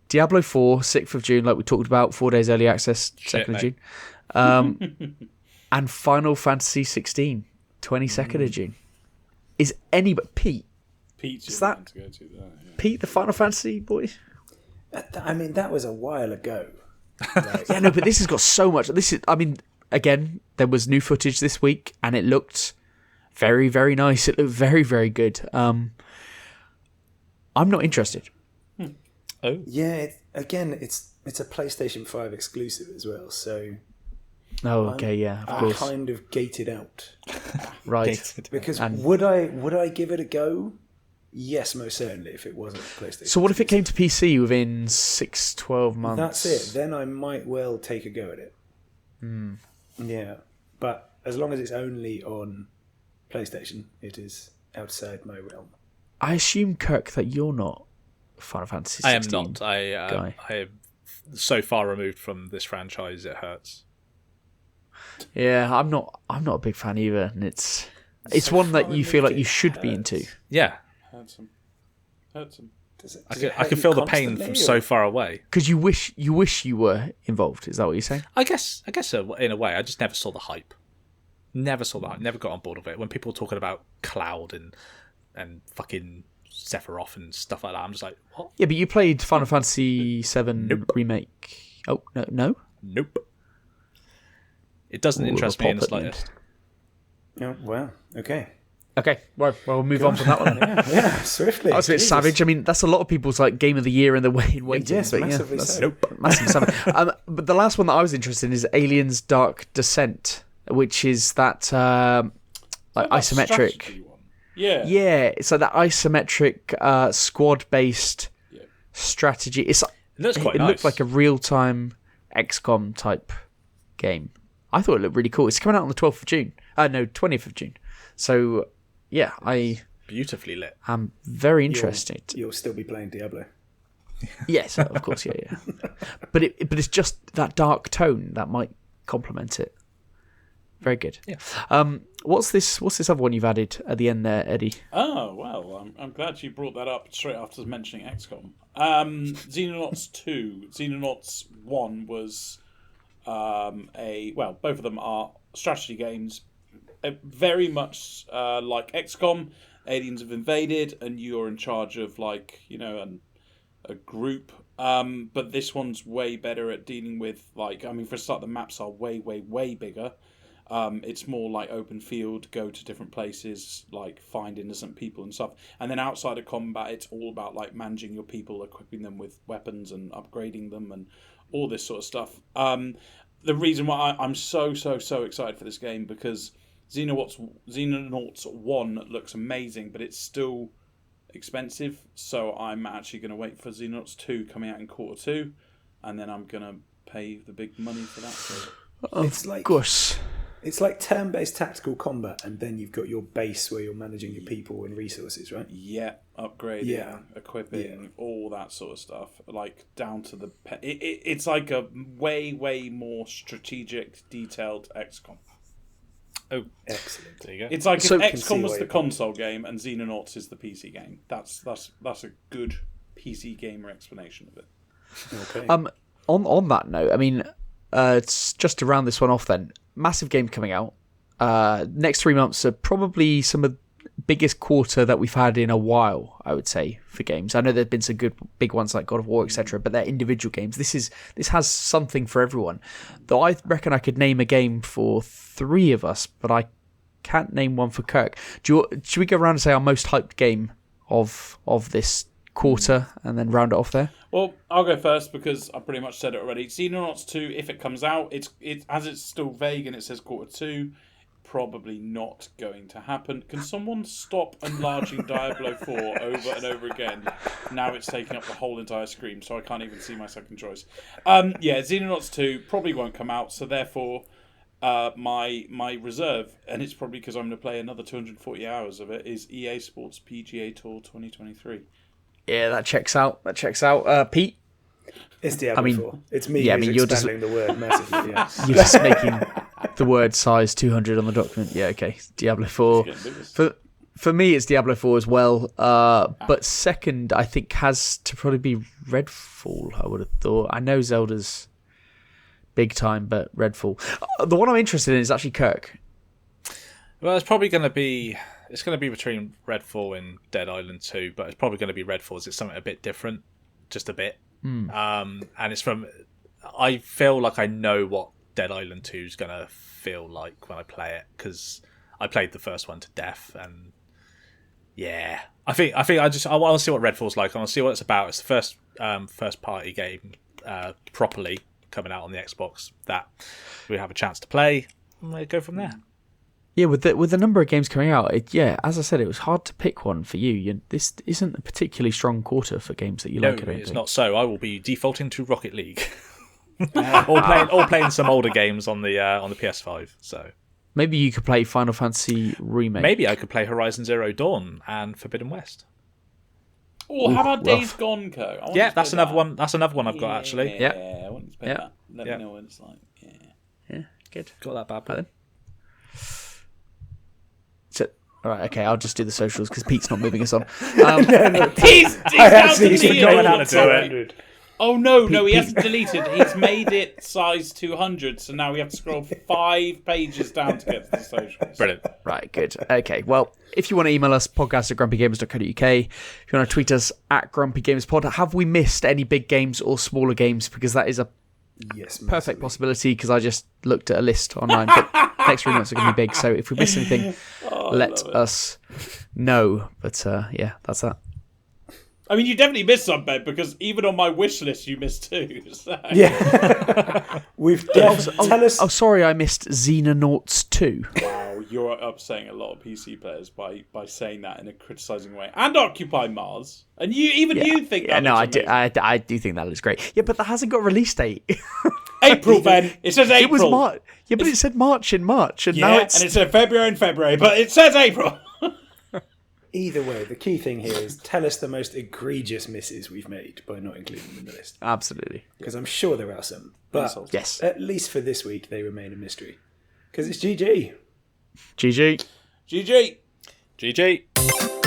Diablo 4, 6th of June, like we talked about, 4 days early access, 2nd of June. And Final Fantasy 16, 22nd of June. Is anybody... Pete's is that to go to that, yeah. Pete, the Final Fantasy boy? I mean, that was a while ago. Right? Yeah, no, but this has got so much... Again, there was new footage this week, and it looked very, very nice. It looked very, very good. I'm not interested. Oh. Yeah, it's a PlayStation 5 exclusive as well, so... Oh, okay, yeah, of course. Kind of gated out. Right. Because would I give it a go? Yes, most certainly, if it wasn't PlayStation. So what if it came to PC within 6-12 months? That's it. Then I might well take a go at it. Yeah. But as long as it's only on PlayStation, it is outside my realm. I assume, Kirk, that you're not Final Fantasy 16 I am not. guy. I am so far removed from this franchise, it hurts. Yeah, I'm not a big fan either, and it's one that you feel like you should be into. Yeah. Hurts him. I can feel the pain from so far away. Because you wish you were involved. Is that what you're saying? I guess so, in a way. I just never saw the hype. Never got on board with it. When people were talking about Cloud and fucking Sephiroth and stuff like that, I'm just like, what? Yeah, but you played Final Fantasy VII Remake. Oh, no? Nope. It doesn't interest me in the slightest. Oh, well, okay. Okay, well, we'll move on from that one. yeah, swiftly. That's a bit savage. I mean, that's a lot of people's game of the year in the waiting. Yes, but massively so. Nope, massively savage. But the last one that I was interested in is Aliens: Dark Descent, which is that isometric. Yeah. Yeah, it's like that isometric squad-based strategy. It looks quite nice. It looked like a real-time XCOM type game. I thought it looked really cool. It's coming out on the 12th of June. No, 20th of June. So, yeah, beautifully lit. I'm very interested. You'll still be playing Diablo. Yes, of course, yeah. But it's just that dark tone that might complement it. Very good. Yeah. What's this other one you've added at the end there, Eddie? Oh, well, I'm glad you brought that up straight after mentioning XCOM. Xenonauts 2. Xenonauts 1 was both of them are strategy games. Very much like XCOM, aliens have invaded and you're in charge of a group. But this one's way better at dealing with for a start, the maps are way, way, way bigger. It's more like open field, go to different places, find innocent people and stuff. And then outside of combat, it's all about managing your people, equipping them with weapons and upgrading them and all this sort of stuff. The reason why I'm so excited for this game, because Xenonauts 1 looks amazing, but it's still expensive. So I'm actually going to wait for Xenonauts 2 coming out in Q2, and then I'm going to pay the big money for that. Of course. It's like turn-based tactical combat, and then you've got your base where you're managing your people and resources, right? Yeah, upgrading, equipping, all that sort of stuff. Like down to the it's like a way more strategic, detailed XCOM. Oh, excellent! There you go. It's like if XCOM was the console game and Xenonauts is the PC game. That's a good PC gamer explanation of it. Okay. On that note, I mean, it's just to round this one off then. Massive game coming out. Next 3 months are probably some of the biggest quarter that we've had in a while, I would say, for games. I know there've been some good big ones like God of War, etc., but they're individual games. This has something for everyone. Though I reckon I could name a game for 3 of us, but I can't name one for Kirk. Should we go around and say our most hyped game of this quarter and then round it off there? Well, I'll go first because I pretty much said it already. Xenonauts 2, if it comes out, it's still vague and it says Q2, probably not going to happen. Can someone stop enlarging Diablo 4 over and over again? Now it's taking up the whole entire screen, so I can't even see my second choice. Xenonauts 2 probably won't come out, so therefore my reserve, and it's probably because I'm going to play another 240 hours of it, is EA Sports PGA Tour 2023. Yeah, that checks out. Pete? It's Diablo 4. It's me who's expanding the word massively. Yeah. You're just making the word size 200 on the document. Yeah, okay. Diablo 4. For me, it's Diablo 4 as well. But second, I think, has to probably be Redfall, I would have thought. I know Zelda's big time, but Redfall. The one I'm interested in is actually Kirk. Well, it's probably going to be... It's going to be between Redfall and Dead Island 2, but it's probably going to be Redfall. It's something a bit different, just a bit. And it's from... I feel like I know what Dead Island 2 is going to feel like when I play it, because I played the first one to death, and yeah, I think I want to see what Redfall's like. I want to see what it's about. It's the first party game properly coming out on the Xbox that we have a chance to play, and we'll go from there. Yeah, with the number of games coming out, as I said, it was hard to pick one for you. This isn't a particularly strong quarter for games that you like. No, it's not so. I will be defaulting to Rocket League, or playing some older games on the PS5. So maybe you could play Final Fantasy Remake. Maybe I could play Horizon Zero Dawn and Forbidden West. Oh, how about Days Gone, Co? Yeah, that's another one. That's another one I've got actually. Yeah, I want to play that. Let me know what it's like. Yeah, good. Got that bad then. So, all right, okay, I'll just do the socials because Pete's not moving us on. He's forgotten how to do it. Oh no, he hasn't deleted. He's made it size 200, so now we have to scroll 5 pages down to get to the socials. Brilliant. Right, good. Okay, well, if you want to email us, podcast@grumpygamers.co.uk. If you want to tweet us @grumpygamerspod, have we missed any big games or smaller games? Because that is a perfect possibility, because I just looked at a list online. But next 3 months are going to be big, so if we miss anything, let us know. But that's that. I mean, you definitely missed some, Ben, because even on my wish list, you missed 2. So. Yeah. Tell us. Oh, sorry, I missed Xenonauts 2. Wow, you're upsetting a lot of PC players by saying that in a criticising way. And Occupy Mars. And you think that looks amazing. I do think that looks great. Yeah, but that hasn't got a release date. April, Ben. It says April. It was March. Yeah, but it said March in March. And now it's... and it said February in February, but it says April. Either way, the key thing here is tell us the most egregious misses we've made by not including them in the list. Absolutely. Because I'm sure there are some. But yes, at least for this week, they remain a mystery. Because it's GG. GG. GG. GG.